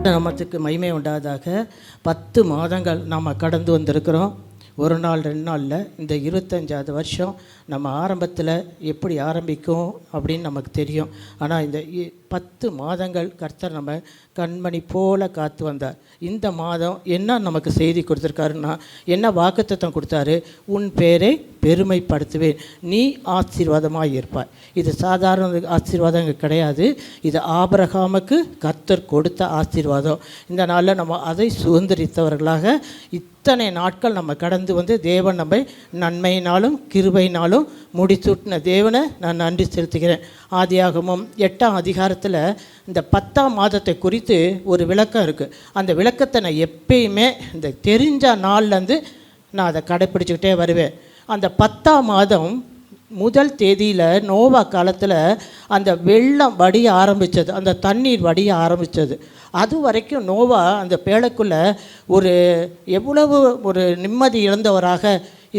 நாமத்துக்கு மகிமை உண்டாதாக. 10 மாதங்கள் நாம் கடந்து வந்திருக்கிறோம். ஒரு நாள் 2 நாளில் இந்த 25வது வருஷம் நம்ம ஆரம்பத்தில் எப்படி ஆரம்பிக்கும் அப்படின்னு நமக்கு தெரியும். ஆனால் இந்த 10 மாதங்கள் கர்த்தர் நம்ம கண்மணி போல காத்து வந்தார். இந்த மாதம் என்ன நமக்கு செய்தி கொடுத்துருக்காருன்னா, என்ன வாக்குத்தத்தம் கொடுத்தாரு? உன் பேரை பெருமைப்படுத்துவேன், நீ ஆசீர்வாதமாக இருப்பாய். இது சாதாரண ஆசீர்வாதம் கிடையாது. இது ஆபிரகாமுக்கு கர்த்தர் கொடுத்த ஆசீர்வாதம். இந்த நாளில் நம்ம அதை சுதந்திரித்தவர்களாக இத்தனை நாட்கள் நம்ம கடந்து வந்து தேவன் நம்மை நன்மையினாலும் கிருபையினாலும் முடிசூட்டின தேவனை நான் நன்றி செலுத்துகிறேன். ஆதியாகமம் 8ஆம் அதிகாரத்தில் இந்த 10ஆம் மாதத்தை குறித்து ஒரு விளக்கம் இருக்குது. அந்த விளக்கத்தை நான் எப்பயுமே இந்த தெரிஞ்ச நாள்லேருந்து நான் அதை கடைப்பிடிச்சிக்கிட்டே வருவேன். அந்த 10ஆம் மாதம் முதல் தேதியில் நோவா காலத்தில் அந்த வெள்ளம் வடிய ஆரம்பித்தது, அந்த தண்ணீர் வடிய ஆரம்பித்தது. அது வரைக்கும் நோவா அந்த பேழைக்குள்ளே எவ்வளவு ஒரு நிம்மதி இழந்தவராக,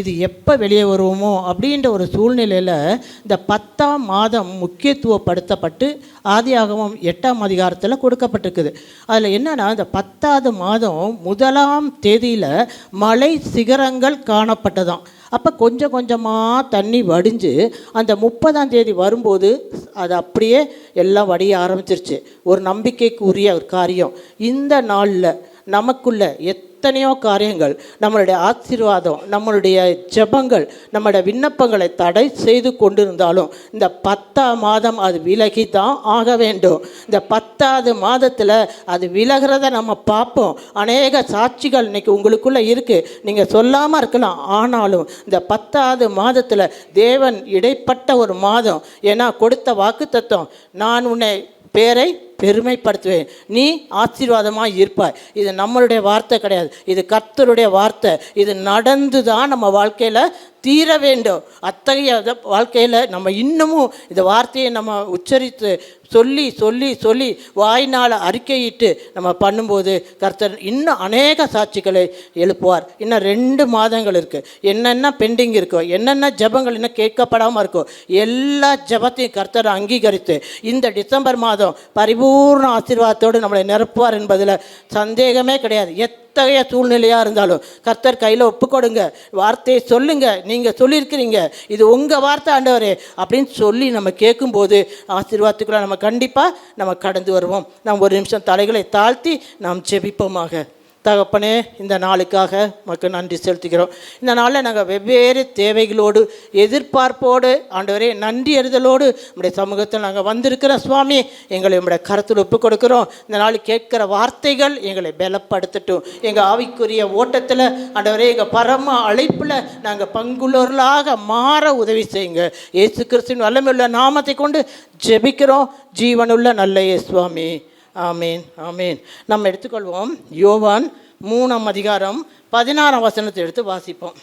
இது எப்போ வெளியே வருவோமோ அப்படின்ற ஒரு சூழ்நிலையில் இந்த 10ஆம் மாதம் முக்கியத்துவப்படுத்தப்பட்டு ஆதியாகமம் 8ஆம் அதிகாரத்தில் கொடுக்கப்பட்டிருக்குது. அதில் என்னென்னா, இந்த 10ஆவது மாதம் முதலாம் தேதியில் மலை சிகரங்கள் காணப்பட்டதாம். அப்போ கொஞ்சம் கொஞ்சமாக தண்ணி வடிஞ்சு அந்த 30ஆம் தேதி வரும்போது அது அப்படியே எல்லாம் வடிய ஆரம்பிச்சிருச்சு. ஒரு நம்பிக்கைக்கு உரிய ஒரு காரியம். இந்த நாளில் நமக்குள்ள எத்தனையோ காரியங்கள், நம்மளுடைய ஆசீர்வாதம், நம்மளுடைய ஜெபங்கள், நம்மளுடைய விண்ணப்பங்களை தடை செய்து கொண்டிருந்தாலும் இந்த 10ஆம் மாதம் அது விலகி தான் ஆக வேண்டும். இந்த 10ஆவது மாதத்தில் அது விலகிறத நம்ம பார்ப்போம். அநேக சாட்சிகள் இன்றைக்கி உங்களுக்குள்ளே இருக்குது, நீங்கள் சொல்லாமல் இருக்கலாம். ஆனாலும் இந்த 10ஆவது மாதத்தில் தேவன் இடைப்பட்ட ஒரு மாதம். ஏன்னா கொடுத்த வாக்குத்தத்தம், நான் உன்னை பேரை பெருமைப்படுத்துவேன், நீ ஆசீர்வாதமாக இருப்பாய். இது நம்மளுடைய வார்த்தை கிடையாது, இது கர்த்தருடைய வார்த்தை. இது நடந்து தான் நம்ம வாழ்க்கையில் தீர வேண்டும். அத்தகைய வாழ்க்கையில் நம்ம இன்னமும் இந்த வார்த்தையை நம்ம உச்சரித்து சொல்லி சொல்லி சொல்லி வாய்நாள் அறிக்கையிட்டு நம்ம பண்ணும்போது கர்த்தர் இன்னும் அநேக சாட்சிகளை எழுப்புவார். இன்னும் 2 மாதங்கள் இருக்குது. என்னென்ன பெண்டிங் இருக்கோ, என்னென்ன ஜெபங்கள் இன்னும் கேட்கப்படாமல் இருக்கோ, எல்லா ஜெபத்தையும் கர்த்தர் அங்கீகரித்து இந்த டிசம்பர் மாதம் பரிபூர்ண ஆசீர்வாதத்தோடு நம்மளை நிரப்புவார் என்பதில் சந்தேகமே கிடையாது. எத்தகைய சூழ்நிலையாக இருந்தாலும் கர்த்தர் கையில் ஒப்புக்கொடுங்க, வார்த்தையை சொல்லுங்கள். நீங்கள் சொல்லியிருக்கிறீங்க, இது உங்கள் வார்த்தை ஆண்டவரே அப்படின்னு சொல்லி நம்ம கேட்கும்போது ஆசீர்வாதத்துக்குள்ள நம்ம கண்டிப்பாக நம்ம கடந்து வருவோம். நாம் ஒரு நிமிஷம் தலைகளை தாழ்த்தி நாம் ஜெபிப்போமாக. தகப்பனே, இந்த நாளுக்காக மக்கள் நன்றி செலுத்துகிறோம். இந்த நாளில் நாங்கள் வெவ்வேறு தேவைகளோடு எதிர்பார்ப்போடு ஆண்டவரே நன்றி அறிதலோடு நம்முடைய சமூகத்தில் நாங்கள் வந்திருக்கிறோம். சுவாமி, எங்களை நம்முடைய கருத்தில் ஒப்புக் கொடுக்குறோம். இந்த நாள் கேட்குற வார்த்தைகள் எங்களை பலப்படுத்தட்டும். எங்கள் ஆவிக்குரிய ஓட்டத்தில் ஆண்டவரே எங்கள் பரம அழைப்பில் நாங்கள் பங்குள்ளவர்களாக மாற உதவி செய்யுங்க. இயேசு கிறிஸ்துவின் வல்லமையுள்ள நாமத்தை கொண்டு ஜெபிக்கிறோம் ஜீவனுள்ள நல்ல சுவாமி. ஆமீன், ஆமீன். நம்ம எடுத்துக்கொள்வோம். யோவான் 3ஆம் அதிகாரம் 16ஆம் வசனத்தை எடுத்து வாசிப்போம்.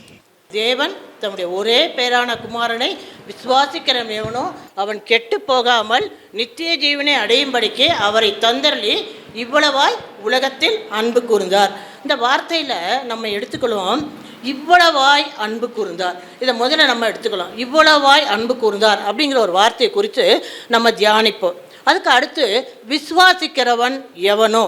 தேவன் தம்முடைய ஒரே பேரான குமாரனை விசுவாசிக்கிற எவனோ அவன் கெட்டு போகாமல் நித்திய ஜீவனை அடையும்படிக்கு அவரை தந்தரளி இவ்வளவாய் உலகத்தில் அன்பு கூர்ந்தார். இந்த வார்த்தையில் நம்ம எடுத்துக்கொள்வோம். இவ்வளவாய் அன்பு கூர்ந்தார். இதை முதல்ல நம்ம எடுத்துக்கலாம். இவ்வளவாய் அன்பு கூர்ந்தார் அப்படிங்கிற ஒரு வார்த்தையை குறித்து நம்ம தியானிப்போம். அதுக்கு அடுத்து விசுவாசிக்கிறவன் எவனோ,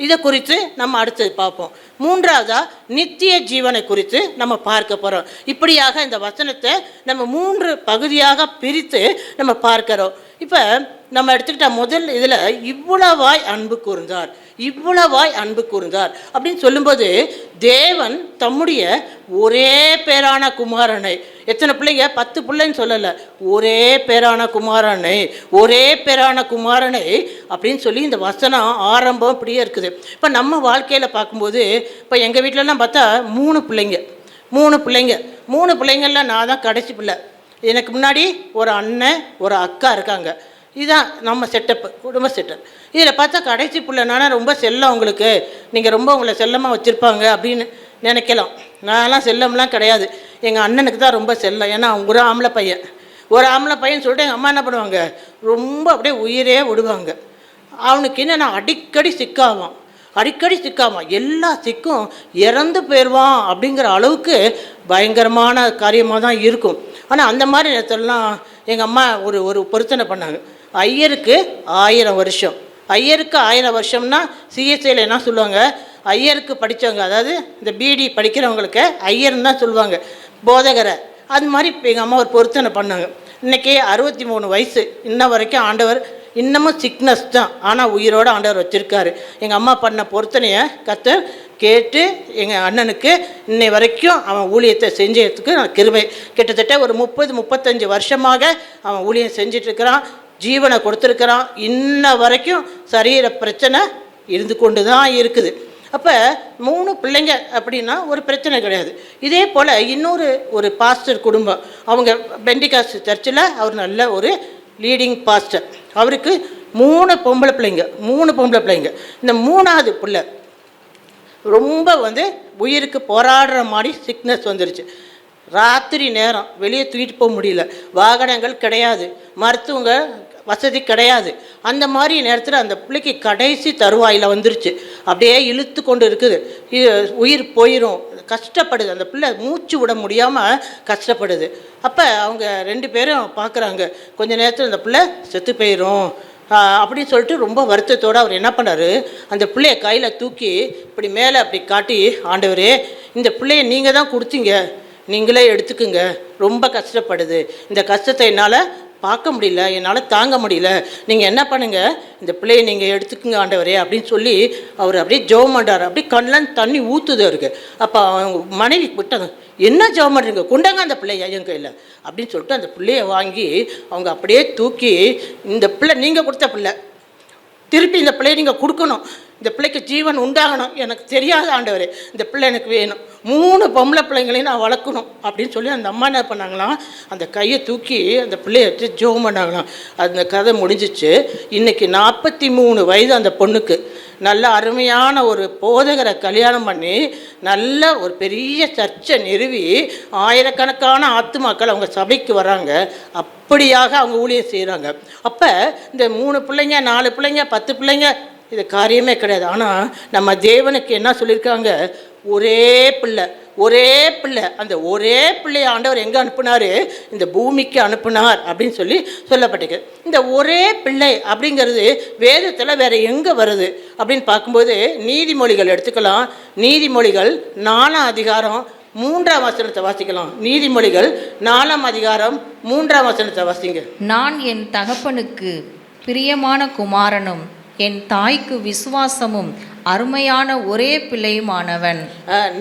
இதை குறித்து நம்ம அடுத்தது பார்ப்போம். 3வதாக நித்திய ஜீவனை குறித்து நம்ம பார்க்க போகிறோம். இப்படியாக இந்த வசனத்தை நம்ம 3 பகுதியாக பிரித்து நம்ம பார்க்கிறோம். இப்போ நம்ம எடுத்துக்கிட்டால் முதல் இதில் இவ்வளவாய் அன்பு கூர்ந்தார், இவ்வளவாய் அன்பு கூர்ந்தார் அப்படின்னு சொல்லும்போது தேவன் தம்முடைய ஒரே பேரான குமாரனை, எத்தனை பிள்ளைங்க? 10 பிள்ளைன்னு சொல்லலை, ஒரே பேரான குமாரனை, ஒரே பேரான குமாரனை அப்படின்னு சொல்லி இந்த வசனம் ஆரம்பம் இப்படியே இருக்குது. இப்போ நம்ம வாழ்க்கையில் பார்க்கும்போது, இப்போ எங்கள் வீட்டிலலாம் பார்த்தா 3 பிள்ளைங்கள்லாம் நான் தான் கடைசி பிள்ளை. எனக்கு முன்னாடி ஒரு அண்ணன் ஒரு அக்கா இருக்காங்க. இதுதான் நம்ம செட்டப்பு, குடும்ப செட்டப். இதில் பார்த்தா கடைசி பிள்ளைனால ரொம்ப செல்லம் உங்களுக்கு, நீங்கள் ரொம்ப உங்களை செல்லமாக வச்சுருப்பாங்க அப்படின்னு நினைக்கலாம். நான்லாம் செல்லம்லாம் கிடையாது. எங்கள் அண்ணனுக்கு தான் ரொம்ப செல்லம். ஏன்னா அவங்க ஒரு ஆம்பளை பையன் சொல்லிட்டு எங்கள் அம்மா என்ன பண்ணுவாங்க, ரொம்ப அப்படியே உயிரே விடுவாங்க. அவனுக்கு என்னென்னா அடிக்கடி சிக்காவான், எல்லா சிக்கும் இறந்து போயிடுவான் அப்படிங்கிற அளவுக்கு பயங்கரமான காரியமாக தான் இருக்கும். ஆனால் அந்த மாதிரி நேரத்துலலாம் எங்கள் அம்மா ஒரு பொருத்தனை பண்ணாங்க. ஐயருக்கு 1000 வருஷம், ஐயருக்கு 1000 வருஷம்னா சிஎஸ்ஐயில் என்ன சொல்லுவாங்க, ஐயருக்கு படித்தவங்க, அதாவது இந்த பிடி படிக்கிறவங்களுக்கு ஐயர்னு தான் சொல்லுவாங்க, போதகரை. அது மாதிரி இப்போ எங்கள் அம்மா ஒரு பொருத்தனை பண்ணாங்க. இன்றைக்கி 63 வயசு, இன்ன வரைக்கும் ஆண்டவர் இன்னமும் சிக்னஸ் தான், ஆனால் உயிரோடு ஆண்டவர் வச்சுருக்காரு. எங்கள் அம்மா பண்ண பொருத்தனையை கர்த்தர் கேட்டு எங்கள் அண்ணனுக்கு இன்னை வரைக்கும் அவன் ஊழியத்தை செஞ்சதுக்கு நான் கிருபை. கிட்டத்தட்ட ஒரு 30-35 வருஷமாக அவன் ஊழியம் செஞ்சிட்ருக்கிறான், ஜீவனை கொடுத்துருக்கிறான். இன்ன வரைக்கும் சரீர பிரச்சனை இருந்து கொண்டு தான் இருக்குது. அப்போ 3 பிள்ளைங்க அப்படின்னா ஒரு பிரச்சனை கிடையாது. இதே போல் ஒரு பாஸ்டர் குடும்பம், அவங்க பெண்டிகாஸ்ட் சர்ச்சில் அவர் நல்ல ஒரு லீடிங் பாஸ்டர். அவருக்கு 3 பொம்பளை பிள்ளைங்க. இந்த 3ஆவது பிள்ளை ரொம்ப உயிருக்கு போராடுற மாதிரி சிக்னஸ் வந்துருச்சு. ராத்திரி நேரம் வெளியே தூக்கிட்டு போக முடியல, வாகனங்கள் கிடையாது, மருத்துவங்க வசதி கிடையாது. அந்த மாதிரி நேரத்தில் அந்த பிள்ளைக்கு கடைசி தருவாயில் வந்துருச்சு. அப்படியே இழுத்து கொண்டு இருக்குது, உயிர் போயிடும், கஷ்டப்படுது. அந்த பிள்ளை மூச்சு விட முடியாமல் கஷ்டப்படுது. அப்போ அவங்க 2 பேரும் பார்க்குறாங்க, கொஞ்சம் நேரத்தில் அந்த பிள்ளை செத்து போயிடும் அப்படின்னு சொல்லிட்டு ரொம்ப வருத்தத்தோடு அவர் என்ன பண்ணார், அந்த பிள்ளைய கையில் தூக்கி இப்படி மேலே அப்படி காட்டி, ஆண்டவரே இந்த பிள்ளைய நீங்கள் தான் கொடுத்தீங்க, நீங்களே எடுத்துக்குங்க, ரொம்ப கஷ்டப்படுது, இந்த கஷ்டத்தை என்னால் பார்க்க முடியல, என்னால் தாங்க முடியல, நீங்கள் என்ன பண்ணுங்கள், இந்த பிள்ளையை நீங்கள் எடுத்துக்குங்க ஆண்டவரே அப்படின்னு சொல்லி அவர் அப்படியே ஜெபம் பண்ணுறாரு. அப்படியே கண்ணெலாம் தண்ணி ஊற்றுது அவருக்கு. அப்போ அவங்க மனைவி விட்டாங்க, என்ன ஜெபம் பண்ணுறீங்க, கொண்டாங்க அந்த பிள்ளைய என் கையில் அப்படின்னு சொல்லிட்டு அந்த பிள்ளையை வாங்கி அவங்க அப்படியே தூக்கி, இந்த பிள்ளை நீங்கள் கொடுத்த பிள்ளை, திருப்பி இந்த பிள்ளையை நீங்கள் கொடுக்கணும், இந்த பிள்ளைக்கு ஜீவன் உண்டாகணும், எனக்கு தெரியாத ஆண்டவரே, இந்த பிள்ளை எனக்கு வேணும், 3 பொம்பளை பிள்ளைங்களையும் நான் வளர்க்கணும் அப்படின்னு சொல்லி அந்த அம்மா என்ன பண்ணாங்களாம், அந்த கையை தூக்கி அந்த பிள்ளைய வச்சு ஜெபம் பண்ணாங்களாம். அந்த கதை முடிஞ்சிச்சு. இன்றைக்கி 43 வயது அந்த பொண்ணுக்கு. நல்ல அருமையான ஒரு போதகரை கல்யாணம் பண்ணி நல்ல ஒரு பெரிய சர்ச்சை நிறுவி ஆயிரக்கணக்கான ஆத்துமாக்கள் அவங்க சபைக்கு வராங்க. அப்படியாக அவங்க ஊழியம் செய்கிறாங்க. அப்போ இந்த 3 பிள்ளைங்க, 4 பிள்ளைங்க, 10 பிள்ளைங்க இது காரியமே கிடையாது. ஆனால் நம்ம தேவனுக்கு என்ன சொல்லியிருக்காங்க, ஒரே பிள்ளை, அந்த ஒரே பிள்ளையை ஆண்டவர் எங்கே அனுப்புனார், இந்த பூமிக்கு அனுப்புனார் அப்படின்னு சொல்லி சொல்லப்பட்டிருக்கு. இந்த ஒரே பிள்ளை அப்படிங்கிறது வேதத்தில் வேறு எங்கே வருது அப்படின்னு பார்க்கும்போது நீதிமொழிகள் எடுத்துக்கலாம். நீதிமொழிகள் 4ஆம் அதிகாரம் 3ஆம் வசனத்தை வாசிக்கலாம். நீதிமொழிகள் 4ஆம் அதிகாரம் 3ஆம் வசனத்தை வாசிங்க. நான் என் தகப்பனுக்கு பிரியமான குமாரனும் என் தாய்க்கு விசுவாசமும் அருமையான ஒரே பிள்ளையுமானவன்.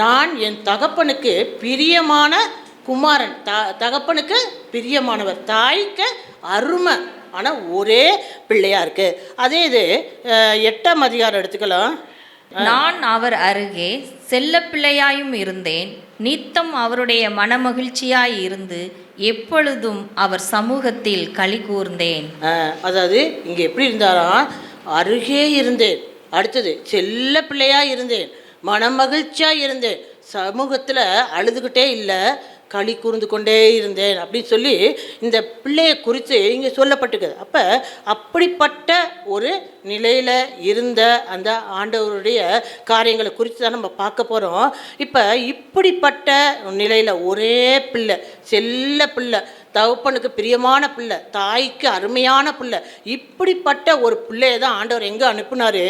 நான் என் தகப்பனுக்கு பிரியமான குமாரன், தகப்பனுக்கு பிரியமானவர், தாய்க்கு அருமை ஆனால் ஒரே பிள்ளையா இருக்கு. அதே இது 8ஆம் அதிகாரம் எடுத்துக்கலாம். நான் அவர் அருகே செல்ல பிள்ளையாயும் இருந்தேன், நித்தம் அவருடைய மனமகிழ்ச்சியாய் இருந்து எப்பொழுதும் அவர் சமூகத்தில் களி கூர்ந்தேன். அதாவது இங்கே எப்படி இருந்தாராம், அருகே இருந்தேன், அடுத்தது செல்ல பிள்ளையாக இருந்தேன், மனமகிழ்ச்சியாக இருந்தேன், சமூகத்தில் அழுதுகிட்டே இல்லை, களி கூர்ந்து கொண்டே இருந்தேன் அப்படின்னு சொல்லி இந்த பிள்ளையை குறித்து இங்கே சொல்லப்பட்டிருக்குது. அப்போ அப்படிப்பட்ட ஒரு நிலையில் இருந்த அந்த ஆண்டவருடைய காரியங்களை குறித்து தான் நம்ம பார்க்க போகிறோம். இப்போ இப்படிப்பட்ட நிலையில் ஒரே பிள்ளை, செல்ல பிள்ளை, தகப்பனுக்கு பிரியமான பிள்ளை, தாய்க்கு அருமையான பிள்ளை, இப்படிப்பட்ட ஒரு பிள்ளையை தான் ஆண்டவர் எங்கே அனுப்புனார்,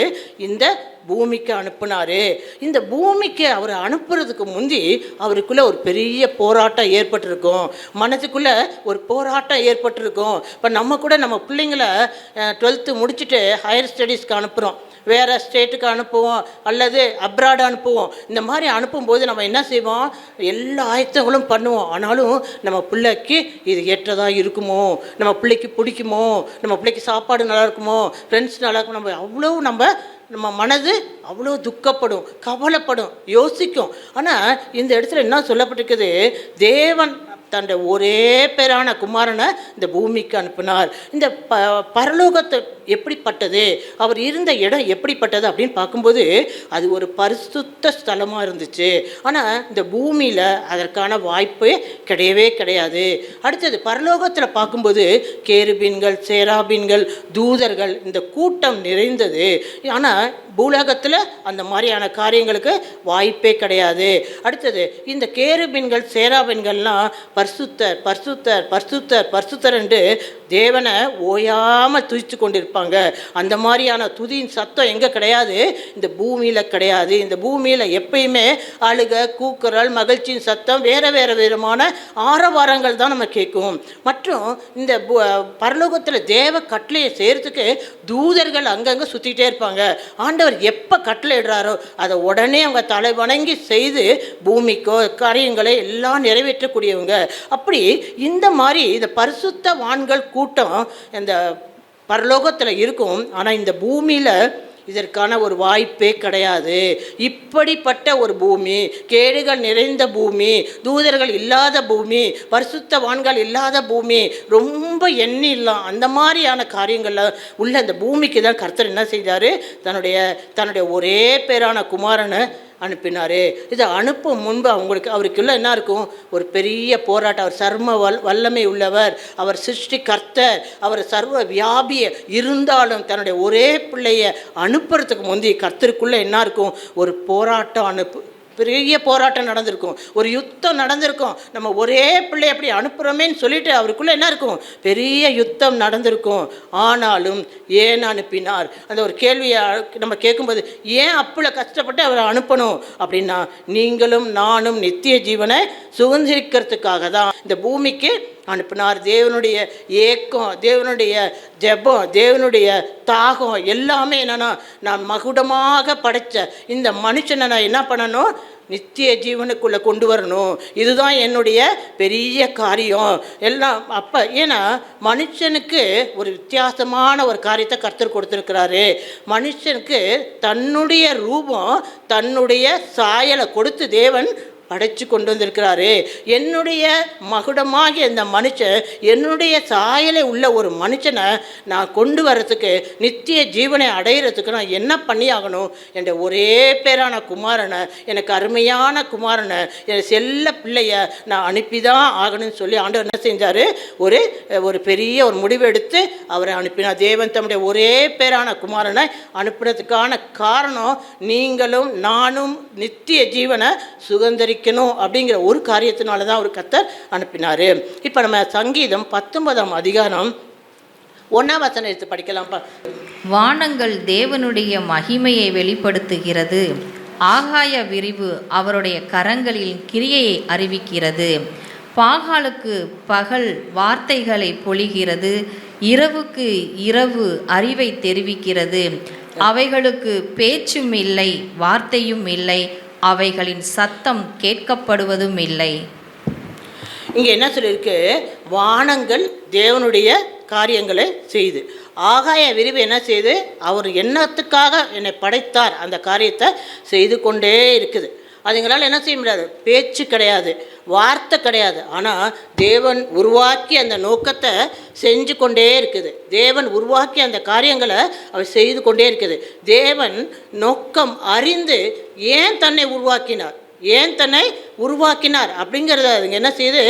இந்த பூமிக்கு அனுப்புனார். இந்த பூமிக்கு அவர் அனுப்புறதுக்கு முந்தி அவருக்குள்ளே ஒரு பெரிய போராட்டம் ஏற்பட்டிருக்கும், மனசுக்குள்ளே ஒரு போராட்டம் ஏற்பட்டிருக்கும். இப்போ நம்ம கூட நம்ம பிள்ளைங்களை 12th முடிச்சுட்டு ஹையர் ஸ்டடீஸ்க்கு அனுப்புகிறோம், வேறு ஸ்டேட்டுக்கு அனுப்புவோம் அல்லது அப்ராடு அனுப்புவோம். இந்த மாதிரி அனுப்பும்போது நம்ம என்ன செய்வோம், எல்லா ஆயத்தங்களும் பண்ணுவோம். ஆனாலும் நம்ம பிள்ளைக்கு இது ஏற்றதாக இருக்குமோ, நம்ம பிள்ளைக்கு பிடிக்குமோ, நம்ம பிள்ளைக்கு சாப்பாடு நல்லா இருக்குமோ, ஃப்ரெண்ட்ஸ் நல்லா இருக்கும், நம்ம மனது அவ்வளோ துக்கப்படும், கவலைப்படும், யோசிக்கும். ஆனால் இந்த இடத்துல என்ன சொல்லப்பட்டிருக்குது, தேவன் தன்னுடைய ஒரே பேரான குமாரனை இந்த பூமிக்கு அனுப்பினார். இந்த பரலோகத்தை எப்படிப்பட்டது, அவர் இருந்த இடம் எப்படிப்பட்டது அப்படின்னு பார்க்கும்போது அது ஒரு பரிசுத்த ஸ்தலமாக இருந்துச்சு. ஆனால் இந்த பூமியில் அதற்கான வாய்ப்பே கிடையவே கிடையாது. அடுத்தது பரலோகத்தில் பார்க்கும்போது கேருபீன்கள், சேராபீன்கள், தூதர்கள், இந்த கூட்டம் நிறைந்தது. ஆனால் பூலோகத்தில் அந்த மாதிரியான காரியங்களுக்கு வாய்ப்பே கிடையாது. அடுத்தது இந்த கேருபீன்கள், சேராபீன்கள்லாம் பரிசுத்தர் பரிசுத்தர் பரிசுத்தர் பரிசுத்தர் என்று தேவனை ஓயாமல் துதித்து கொண்டிருப்பாங்க. அந்த மாதிரியான துதியின் சத்தம் எங்கே கிடையாது? இந்த பூமியில் கிடையாது. இந்த பூமியில் எப்பயுமே அழுக, கூக்குரல், மகிழ்ச்சியின் சத்தம், வேறு வேறு விதமான ஆரவாரங்கள் தான் நம்ம கேட்கும். மற்றும் இந்த பரலோகத்தில் தேவ கட்டளையை செய்கிறதுக்கு தூதர்கள் அங்கங்கே சுற்றிகிட்டே இருப்பாங்க. ஆண்டவர் எப்போ கட்டளை இடுறாரோ அதை உடனே அவங்க தலை வணங்கி செய்து பூமிக்கோ காரியங்களை எல்லாம் நிறைவேற்றக்கூடியவங்க. அப்படி இந்த மாதிரி இந்த பரிசுத்தவான்கள் கூட்டம் இந்த பரலோகத்தில் இருக்கும். ஆனால் இந்த பூமியில் இதற்கான ஒரு வாய்ப்பே கிடையாது. இப்படிப்பட்ட ஒரு பூமி, கேடுகள் நிறைந்த பூமி, தூதர்கள் இல்லாத பூமி, பரிசுத்தவான்கள் இல்லாத பூமி, ரொம்ப எண்ணில்லாம் அந்த மாதிரியான காரியங்களில் உள்ள அந்த பூமிக்கு தான் கர்த்தர் என்ன செய்தார்? தன்னுடைய ஒரே பேரான குமாரனை அனுப்பினார். இதை அனுப்பும் முன்பு அவருக்குள்ள என்ன இருக்கும்? ஒரு பெரிய போராட்டம். அவர் சர்ம வல்லமை உள்ளவர், அவர் சிருஷ்டி கர்த்தர், அவர் சர்வ வியாபிய இருந்தாலும் தன்னுடைய ஒரே பிள்ளையை அனுப்புறதுக்கு முந்தைய கர்த்தருக்குள்ளே என்ன இருக்கும்? ஒரு போராட்டம் பெரிய போராட்டம் நடந்திருக்கும், ஒரு யுத்தம் நடந்திருக்கும். நம்ம ஒரே பிள்ளை எப்படி அனுப்புகிறோமேன்னு சொல்லிட்டு அவருக்குள்ளே என்ன இருக்கும்? பெரிய யுத்தம் நடந்திருக்கும். ஆனாலும் ஏன் அனுப்பினார்? அந்த ஒரு கேள்வியை நம்ம கேட்கும்போது, ஏன் அப்பள கஷ்டப்பட்டு அவரை அனுப்பணும் அப்படின்னா, நீங்களும் நானும் நித்திய ஜீவனை சுதந்திரிக்கிறதுக்காக தான் இந்த பூமிக்கு அனுப்பினார். தேவனுடைய ஏக்கம், தேவனுடைய ஜெபம், தேவனுடைய தாகம் எல்லாமே என்னன்னா, நான் மகுடமாக படைத்த இந்த மனுஷனை நான் என்ன பண்ணணும்? நித்திய ஜீவனுக்குள்ளே கொண்டு வரணும். இதுதான் என்னுடைய பெரிய காரியம் எல்லாம். அப்போ ஏன்னா மனுஷனுக்கு ஒரு வித்தியாசமான ஒரு காரியத்தை கர்த்தர் கொடுத்துருக்கிறாரு. மனுஷனுக்கு தன்னுடைய ரூபம், தன்னுடைய சாயலை கொடுத்து தேவன் படைச்சு கொண்டு வந்திருக்கிறாரு. என்னுடைய மகுடமாகிய இந்த மனுஷன், என்னுடைய சாயலை உள்ள ஒரு மனுஷனை நான் கொண்டு வரத்துக்கு, நித்திய ஜீவனை அடையிறதுக்கு நான் என்ன பண்ணி ஆகணும்? என்ற ஒரே பேரான குமாரனை, எனக்கு அருமையான குமாரனை, என் செல்ல பிள்ளைய நான் அனுப்பி தான் ஆகணும்னு சொல்லி ஆண்டவர் என்ன செஞ்சார்? ஒரு பெரிய ஒரு முடிவு எடுத்து அவரை அனுப்பினார். தேவன் தம்முடைய ஒரே பேரான குமாரனை அனுப்பினதுக்கான காரணம், நீங்களும் நானும் நித்திய ஜீவனை சுதந்திரிக்கணும் அப்படிங்கிற ஒரு காரியத்தினால தான் அவர் கர்த்தர் அனுப்பினார். இப்போ நம்ம சங்கீதம் 19ஆம் அதிகாரம் 1ஆம் வசனம் எடுத்து படிக்கலாம்ப்பா. வானங்கள் தேவனுடைய மகிமையை வெளிப்படுத்துகிறது, ஆகாய விரிவு அவருடைய கரங்களில் கிரியையை அறிவிக்கிறது. பாகாலுக்கு பகல் வார்த்தைகளை பொழிகிறது, இரவுக்கு இரவு அறிவை தெரிவிக்கிறது. அவைகளுக்கு பேச்சும் இல்லை, வார்த்தையும் இல்லை, அவைகளின் சத்தம் கேட்கப்படுவதும் இல்லை. இங்கே என்ன சொல்லியிருக்கு? வானங்கள் தேவனுடைய காரியங்களை செய்து, ஆகாய விரிவு என்ன செய்து, அவர் என்னத்துக்காக என்னை படைத்தார் அந்த காரியத்தை செய்து கொண்டே இருக்குது. அதுங்களால் என்ன செய்ய முடியாது? பேச்சு கிடையாது, வார்த்தை கிடையாது. ஆனால் தேவன் உருவாக்கி அந்த நோக்கத்தை செஞ்சு கொண்டே இருக்குது. தேவன் உருவாக்கி அந்த காரியங்களை அவர் செய்து கொண்டே இருக்குது. தேவன் நோக்கம் அறிந்து ஏன் தன்னை உருவாக்கினார், ஏன் தன்னை உருவாக்கினார் அப்படிங்கிறத அதுங்க என்ன செய்து,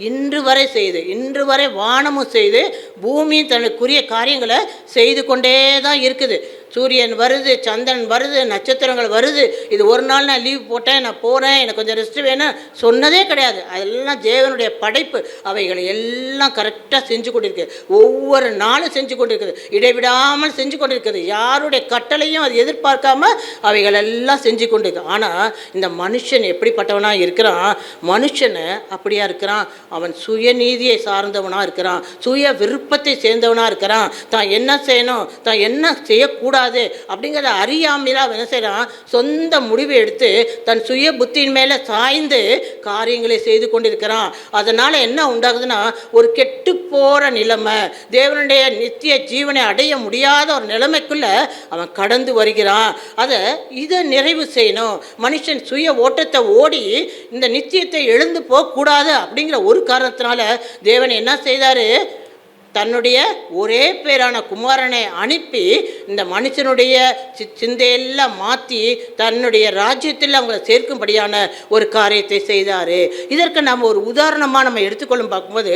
இன்று வரை வானமும் செய்து பூமியும் தனக்குரிய காரியங்களை செய்து கொண்டே தான் இருக்குது. சூரியன் வருது, சந்திரன் வருது, நட்சத்திரங்கள் வருது. இது ஒரு நாள் நான் லீவ் போட்டேன், நான் போகிறேன், எனக்கு கொஞ்சம் ரெஸ்ட் வேணும் சொன்னதே கிடையாது. அதெல்லாம் தேவனுடைய படைப்பு. அவைகளை எல்லாம் கரெக்டாக செஞ்சு கொண்டிருக்கு. ஒவ்வொரு நாளும் செஞ்சு கொண்டிருக்குது, இடைவிடாமல் செஞ்சு கொண்டிருக்குது. யாருடைய கட்டளையும் அது எதிர்பார்க்காம அவைகள் எல்லாம் செஞ்சு கொண்டிருக்கு. ஆனால் இந்த மனுஷன் எப்படிப்பட்டவனாக இருக்கிறான்? மனுஷனை அப்படியா இருக்கிறான்? அவன் சுயநீதியை சார்ந்தவனாக இருக்கிறான், சுய விருப்பத்தை சேர்ந்தவனாக இருக்கிறான். தான் என்ன செய்யணும், தான் என்ன செய்யக்கூடாது அப்படிங்கிறத அறியாமலா என்ன செய்யறான்? சொந்த முடிவை எடுத்து தன் சுய புத்தியின் மேலே சாய்ந்து காரியங்களை செய்து கொண்டிருக்கிறான். அதனால என்ன உண்டாகுதுன்னா, ஒரு கெட்டு போற நிலைமை, தேவனுடைய நித்திய ஜீவனை அடைய முடியாத ஒரு நிலைமைக்குள்ள அவன் கடந்து வருகிறான். இதை நிறைவு செய்யணும். மனுஷன் சுய ஓட்டத்தை ஓடி இந்த நித்தியத்தை எழுந்து போகக்கூடாது அப்படிங்கிற ஒரு காரணத்தினால தேவன் என்ன செய்தாரு? தன்னுடைய ஒரே பேரான குமாரனை அனுப்பி இந்த மனுஷனுடைய சிந்தையெல்லாம் மாற்றி தன்னுடைய ராஜ்யத்தில் அவங்களை சேர்க்கும்படியான ஒரு காரியத்தை செய்தார். இதற்கு நம்ம ஒரு உதாரணமாக நம்ம எடுத்துக்கொள்ளும் பார்க்கும்போது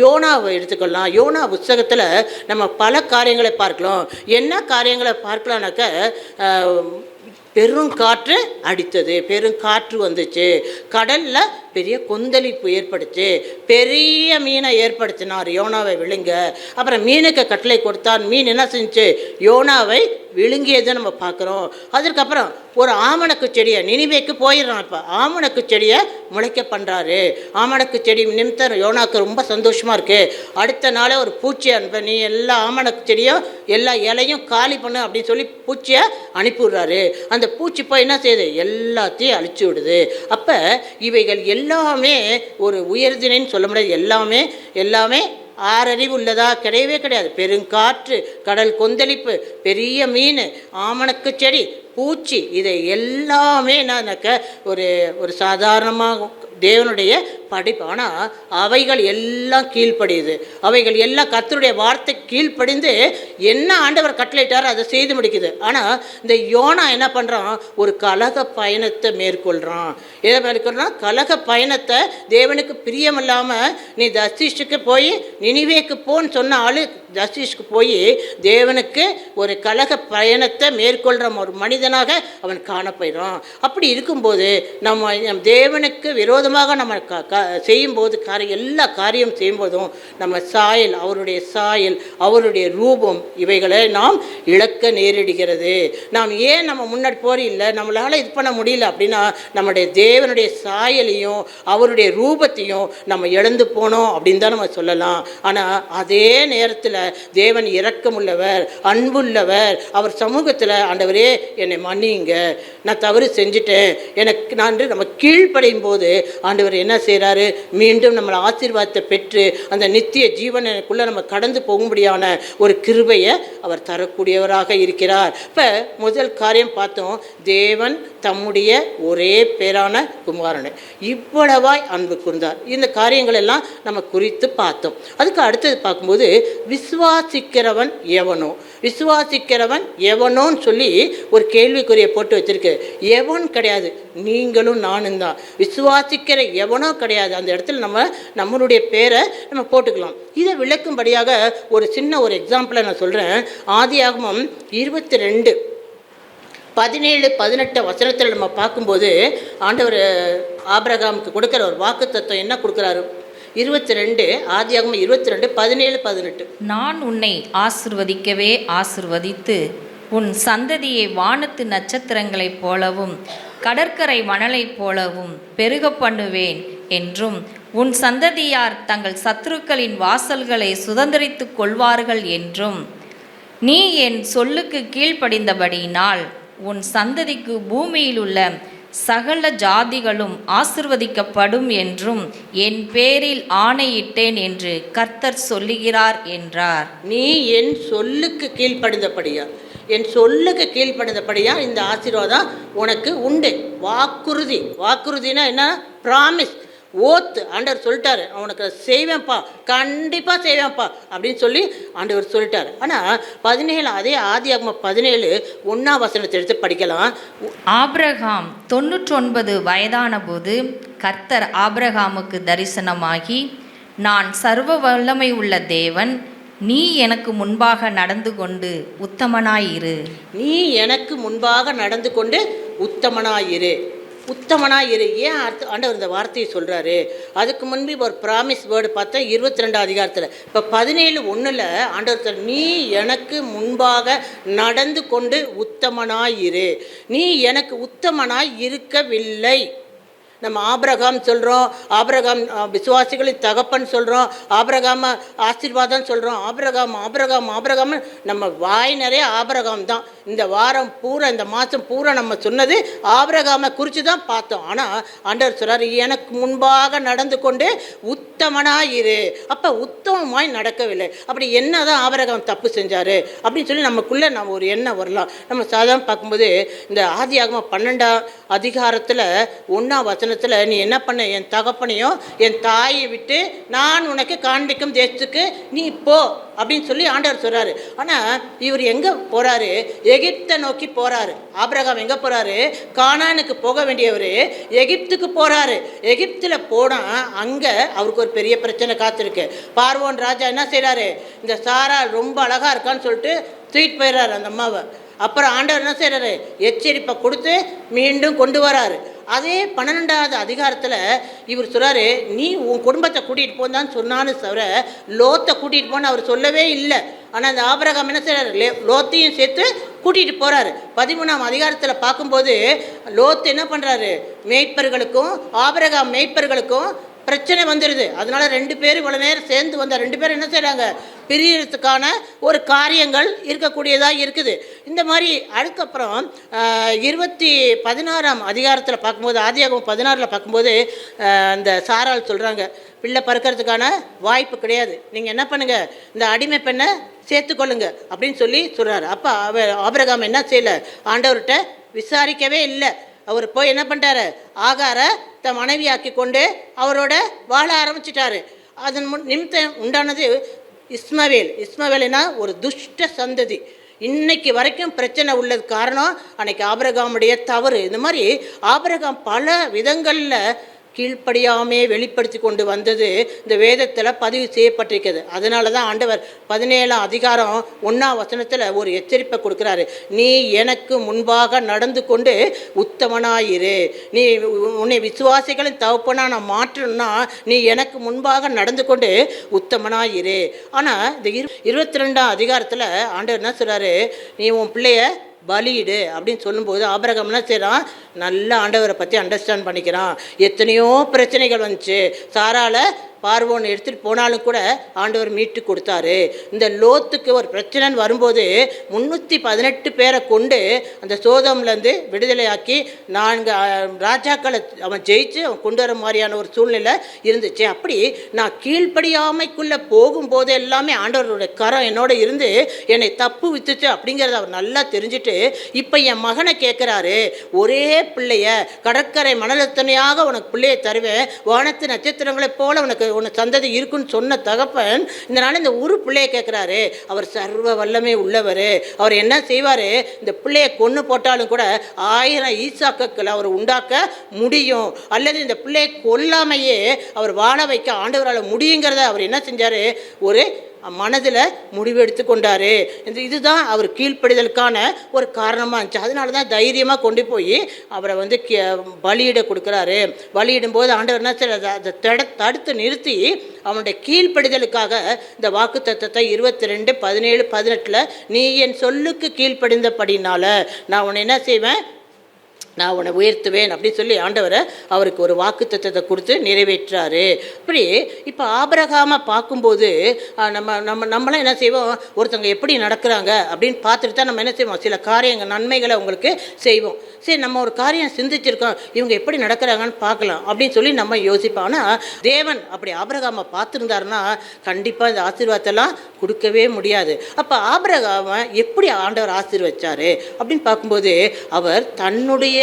யோனாவை எடுத்துக்கொள்ளலாம். யோனா புத்தகத்தில் நம்ம பல காரியங்களை பார்க்கலாம். என்ன காரியங்களை பார்க்கலாம்னாக்க, பெருங்காற்று அடித்தது, பெருங்காற்று வந்துச்சு, கடலில் பெரிய கொந்தளிப்பு ஏற்படுச்சு, பெரிய மீனை ஏற்படுத்தினார் யோனாவை விழுங்க. அப்புறம் மீனுக்கு கட்டளை கொடுத்தார், மீன் என்ன செஞ்சுச்சு, யோனாவை விழுங்கியதை நம்ம பார்க்குறோம். அதற்கப்புறம் ஒரு ஆமணக்கு செடியை, நினிவேக்கு போயிடுறான். இப்போ ஆமணக்கு செடியை முளைக்க பண்ணுறாரு. ஆமணக்கு செடி நிமித்தம் யோனாக்கு ரொம்ப சந்தோஷமாக இருக்குது. அடுத்த நாளே ஒரு பூச்சியை அனுப்ப, நீ எல்லா ஆமணக்கு செடியும் எல்லா இலையும் காலி பண்ணு அப்படின்னு சொல்லி பூச்சியை அனுப்பிவிடுறாரு. அந்த பூச்சி போய் என்ன செய்யுது, எல்லாத்தையும் அழிச்சு விடுது. அப்போ இவைகள் எல்லாமே ஒரு உயர்தினைன்னு சொல்ல முடியாது. எல்லாமே ஆறறிவு உள்ளதா? கிடையவே கிடையாது. பெருங்காற்று, கடல் கொந்தளிப்பு, பெரிய மீன், ஆமணக்கு செடி, பூச்சி, இதை எல்லாமே என்னன்னாக்க ஒரு சாதாரணமாக தேவனுடைய படைப்பு. ஆனால் அவைகள் எல்லாம் கீழ்ப்படியுது. அவைகள் எல்லாம் கர்த்தருடைய வார்த்தை கீழ்ப்படிந்து என்ன ஆண்டவர் கட்டளையிட்டாரோ அதை செய்து முடிக்குது. ஆனால் இந்த யோனா என்ன பண்ணுறான், ஒரு கலக பயணத்தை மேற்கொள்கிறான். எதை மேற்கொள்றான், கலக பயணத்தை. தேவனுக்கு பிரியமில்லாமல் நீ தர்ஷீஷுக்கு போய் நினிவேக்கு போன்னு சொன்ன ஆள் தர்ஷீஷுக்கு போய் தேவனுக்கு ஒரு கலக பயணத்தை மேற்கொள்கிற ஒரு மனிதனாக அவன் காணப்படுறான். அப்படி இருக்கும்போது நம்ம தேவனுக்கு விரோதமாக நம்ம செய்யும்போது எல்லா காரியம் செய்யும்போதும் நம்ம சாயல், அவருடைய ரூபம், இவைகளை நாம் இழக்க நேரிடுகிறது. நாம் ஏன் நம்ம முன்னாடி போற இல்லை, நம்மளால் இது பண்ண முடியல அப்படின்னா நம்முடைய தேவனுடைய சாயலையும் அவருடைய ரூபத்தையும் நம்ம இழந்து போனோம் அப்படின்னு தான் நம்ம சொல்லலாம். ஆனால் அதே நேரத்தில் தேவன் இரக்கமுள்ளவர், அன்புள்ளவர். அவர் சமூகத்தில் ஆண்டவரே என்னை மன்னிங்க, நான் தவறு செஞ்சுட்டேன், எனக்கு நான் நம்ம கீழ்ப்படையும் போது ஆண்டவர் என்ன செய்கிறாரு, மீண்டும் நம்மளை ஆசீர்வாதத்தை பெற்று அந்த நித்திய ஜீவனுக்குள்ளே நம்ம கடந்து போகும்படியான ஒரு கிருபையை அவர் தரக்கூடியவராக இருக்கிறார். இப்போ முதல் காரியம் பார்த்தோம், தேவன் தம்முடைய ஒரே பேரான குமாரனை இவ்வளவாய் அன்பு கூர்ந்தார். இந்த காரியங்கள் எல்லாம் நம்ம குறித்து பார்த்தோம். அதுக்கு அடுத்தது பார்க்கும்போது விசுவாசிக்கிறவன் எவனோன்னு சொல்லி ஒரு கேள்விக்குறியை போட்டு வச்சிருக்கு. எவன் கிடையாது, நீங்களும் நானும் தான். விசுவாசிக்கிற எவனோ கிடையாது. அந்த இடத்துல நம்மளுடைய பேரை நம்ம போட்டுக்கலாம். இதை விளக்கும்படியாக ஒரு சின்ன ஒரு எக்ஸாம்பிளை நான் சொல்கிறேன். ஆதியாகமம் 22:17-18 வசனத்தில் நம்ம பார்க்கும்போது ஆண்டவர் ஆபிரகாமுக்கு கொடுக்குற ஒரு வாக்கு தத்துவம் என்ன கொடுக்குறாரு. 22 ஆதியாகமம் 22:17-18. நான் உன்னை ஆசிர்வதிக்கவே ஆசிர்வதித்து உன் சந்ததியை வானத்து நட்சத்திரங்களைப் போலவும் கடற்கரை மணலைப் போலவும் பெருக பண்ணுவேன் என்றும் உன் சந்ததியார் தங்கள் சத்துருக்களின் வாசல்களை சுதந்திரித்துக் கொள்வார்கள் என்றும் நீ என் சொல்லுக்கு கீழ்ப்படிந்தபடியினால் உன் சந்ததிக்கு பூமியில் உள்ள சகல ஜாதிகளும் ஆசிர்வதிக்கப்படும் என்றும் என் பேரில் ஆணையிட்டேன் என்று கர்த்தர் சொல்லுகிறார் என்றார். நீ என் சொல்லுக்கு கீழ்ப்படிந்தபடியா இந்த ஆசீர்வாதம் உனக்கு உண்டு. வாக்குறுதினா என்ன, ப்ராமிஸ், ஓத்து. ஆண்டவர் சொல்லிட்டாரு, அவனுக்கு செய்வேன்ப்பா, கண்டிப்பாக செய்வேன்ப்பா அப்படின்னு சொல்லி ஆண்டவர் சொல்லிட்டார். ஆனால் 17 அதே ஆதியாகமம் 17:1 வசனத்தை எடுத்து படிக்கலாம். ஆபிரகாம் 99 வயதான போது கர்த்தர் ஆபிரகாமுக்கு தரிசனமாகி, நான் சர்வ வல்லமை உள்ள தேவன், நீ எனக்கு முன்பாக நடந்து கொண்டு உத்தமனாயிரு. ஏன் ஆண்டவர் இந்த வார்த்தையை சொல்கிறாரு? அதுக்கு முன்பு ஒரு ப்ராமிஸ் வேர்டு பார்த்தா 22 அதிகாரத்தில். இப்போ 17:1 ஆண்டவர் நீ எனக்கு முன்பாக நடந்து கொண்டு உத்தமனாயிரு. நீ எனக்கு உத்தமனாய் இருக்கவில்லை. நம்ம ஆபிரகாம் சொல்கிறோம், ஆபிரகாம் விசுவாசிகளின் தகப்பன் சொல்கிறோம், ஆபிரகாம ஆசீர்வாதம் சொல்கிறோம், ஆபிரகாம் நம்ம வாய் நிறைய ஆபிரகாம் தான். இந்த வாரம் பூரா, இந்த மாதம் பூரா நம்ம சொன்னது ஆபிரகாமை குறித்து தான் பார்த்தோம். ஆனால் ஆண்டவர் சொல்கிறார், எனக்கு முன்பாக நடந்து கொண்டு உத்தமனாயிரு. அப்போ உத்தமமாய் நடக்கவில்லை. அப்படி என்ன தான் ஆபிரகாம் தப்பு செஞ்சார் அப்படின்னு சொல்லி நமக்குள்ளே நம்ம ஒரு எண்ணம் வரலாம். நம்ம சாதாரண பார்க்கும்போது இந்த ஆதியாகமம் 12 அதிகாரத்தில் 1 வசனத்தில் நீ என்ன பண்ண, என் தகப்பனையும் என் தாயை விட்டு நான் உனக்கு காண்பிக்கும் தேசத்துக்கு நீ போ அப்படின்னு சொல்லி ஆண்டவர் சொல்கிறாரு. ஆனால் இவர் எங்கே போகிறாரு? எகிப்தை நோக்கி போகிறாரு. ஆபிரகாம் எங்கே போகிறாரு? கானானுக்கு போக வேண்டியவர் எகிப்துக்கு போகிறாரு. எகிப்தில் போனால் அங்கே அவருக்கு ஒரு பெரிய பிரச்சனை காத்திருக்கு. பார்வோன் ராஜா என்ன செய்கிறாரு, இந்த சாரா ரொம்ப அழகாக இருக்கான்னு சொல்லிட்டு தூக்கிட்டு போயிடுறாரு அந்த அம்மாவை. அப்புறம் ஆண்டவர் என்ன செய்கிறாரு, எச்சரிப்பை கொடுத்து மீண்டும் கொண்டு வராரு. அதே 12வது அதிகாரத்தில் இவர் சொல்கிறாரு, நீ உன் குடும்பத்தை கூட்டிகிட்டு போந்தான்னு சொன்னான்னு தவிர லோத்தை கூட்டிகிட்டு போன்னு அவர் சொல்லவே இல்லை. ஆனால் அந்த ஆபிரகாம் என்ன செய்கிறாரு, லோத்தையும் சேர்த்து கூட்டிகிட்டு போகிறாரு. 13ஆம் அதிகாரத்தில் பார்க்கும்போது லோத்து என்ன பண்ணுறாரு, மேய்ப்பர்களுக்கும் ஆபிரகாம் மேய்ப்பர்களுக்கும் பிரச்சனை வந்துடுது. அதனால 2 பேர் இவ்வளோ நேரம் சேர்ந்து வந்த 2 பேர் என்ன செய்கிறாங்க, பிரியறதுக்கான ஒரு காரியங்கள் இருக்கக்கூடியதாக இருக்குது. இந்த மாதிரி அதுக்கப்புறம் 16ஆம் அதிகாரத்தில் பார்க்கும்போது, ஆதியாகமம் 16 பார்க்கும்போது அந்த சாரால் சொல்கிறாங்க, பிள்ளை பறக்கிறதுக்கான வாய்ப்பு கிடையாது, நீங்கள் என்ன பண்ணுங்கள், இந்த அடிமை பெண்ணை சேர்த்துக்கொள்ளுங்க அப்படின்னு சொல்லி சொல்கிறாரு. அப்போ ஆபிரகாம் என்ன செய்யலை, ஆண்டவர்கிட்ட விசாரிக்கவே இல்லை. அவர் போய் என்ன பண்ணிட்டாரு, ஆகார தன் மனைவியாக்கி கொண்டு அவரோட வாழ ஆரம்பிச்சிட்டாரு. அதன் நிமித்தம் உண்டானது இஸ்மவேல்னா ஒரு துஷ்ட சந்ததி. இன்னைக்கு வரைக்கும் பிரச்சனை உள்ளது காரணம் அன்னைக்கு ஆபிரகாமுடைய தவறு. இந்த மாதிரி ஆபிரகாம் பல விதங்களில் கீழ்ப்படியாமே வெளிப்படுத்தி கொண்டு வந்தது இந்த வேதத்தில் பதிவு செய்யப்பட்டிருக்கிறது. அதனால தான் ஆண்டவர் 17ஆம் அதிகாரம் 1ஆம் வசனத்தில் ஒரு எச்சரிப்பை கொடுக்குறாரு, நீ எனக்கு முன்பாக நடந்து கொண்டு உத்தமனாயிரு. நீ உன்னை விசுவாசிகளின் தகப்பனா நான் மாற்றணும்னா நீ எனக்கு முன்பாக நடந்து கொண்டு உத்தமனாயிரு. ஆனால் இந்த 22ஆம் அதிகாரத்தில் ஆண்டவர் என்ன சொல்கிறாரு, நீ உன் பிள்ளைய பலியிடு அப்படின்னு சொல்லும்போது ஆபிரகாம் என்ன செய்கிறான், நல்ல ஆண்டவரை பற்றி அண்டர்ஸ்டாண்ட் பண்ணிக்கிறான். எத்தனையோ பிரச்சனைகள் வந்துச்சு, சாரால பார்வோன் எடுத்துகிட்டு போனாலும் கூட ஆண்டவர் மீட்டு கொடுத்தாரு. இந்த லோத்துக்கு ஒரு பிரச்சனைன்னு வரும்போது 318 பேரை கொண்டு அந்த சோதம்லேருந்து விடுதலையாக்கி 4 ராஜாக்களை அவன் ஜெயிச்சு அவன் கொண்டு வர மாதிரியான ஒரு சூழ்நிலை இருந்துச்சு. அப்படி நான் கீழ்ப்படியாமைக்குள்ளே போகும்போது எல்லாமே ஆண்டவருடைய கரம் என்னோட இருந்து என்னை தப்பு வித்துச்சு அப்படிங்கிறத அவர் நல்லா தெரிஞ்சுட்டு இப்போ என் மகனை கேட்குறாரு, ஒரே பிள்ளைய கடற்கரை மணலத்தனையாக உனக்கு பிள்ளையை தருவேன், வானத்து நட்சத்திரங்களைப் போல உனக்கு சந்ததி இருக்குன்னு சொன்ன தகப்பன் இந்த நாள் இந்த ஒரு பிள்ளையை கேட்குறாரு. அவர் சர்வ வல்லமை உள்ளவர். அவர் என்ன செய்வார், இந்த பிள்ளையை கொன்று போட்டாலும் கூட 1000 ஈசாக்களை அவர் உண்டாக்க முடியும், அல்லது இந்த பிள்ளையை கொல்லாமையே அவர் வாழ வைக்க ஆண்டவரால் முடியுங்கிறத அவர் என்ன செஞ்சார், ஒரு மனதில் முடிவெடுத்து கொண்டார். இதுதான் அவர் கீழ்ப்படிதலுக்கான ஒரு காரணமாக இருந்துச்சு. அதனால தான் தைரியமாக கொண்டு போய் அவரை வந்து பலியிட கொடுக்குறாரு. பலியிடும்போது ஆண்டவர் என்ன அதை தடுத்து நிறுத்தி அவனுடைய கீழ்ப்படிதலுக்காக இந்த வாக்கு தத்தத்தை 22, 17, 18 நீ என் சொல்லுக்கு கீழ்ப்படிந்தபடினால நான் உன்னை என்ன செய்வேன், நான் உன்னை உயர்த்துவேன் அப்படின்னு சொல்லி ஆண்டவரை அவருக்கு ஒரு வாக்குத்தத்தத்தை கொடுத்து நிறைவேற்றாரு. இப்படி இப்போ ஆபிரகாமை பார்க்கும்போது நம்மளாம் என்ன செய்வோம், ஒருத்தவங்க எப்படி நடக்கிறாங்க அப்படின்னு பார்த்துட்டு தான் நம்ம என்ன செய்வோம், சில காரியங்கள் நன்மைகளை அவங்களுக்கு செய்வோம். சரி, நம்ம ஒரு காரியம் சிந்திச்சிருக்கோம், இவங்க எப்படி நடக்கிறாங்கன்னு பார்க்கலாம் அப்படின்னு சொல்லி நம்ம யோசிப்போம். ஆனால் தேவன் அப்படி ஆபிரகாமை பார்த்துருந்தாருன்னா கண்டிப்பாக இந்த ஆசீர்வாதத்தெல்லாம் கொடுக்கவே முடியாது. அப்போ ஆபிரகாமை எப்படி ஆண்டவர் ஆசீர்வச்சாரு அப்படின்னு பார்க்கும்போது அவர் தன்னுடைய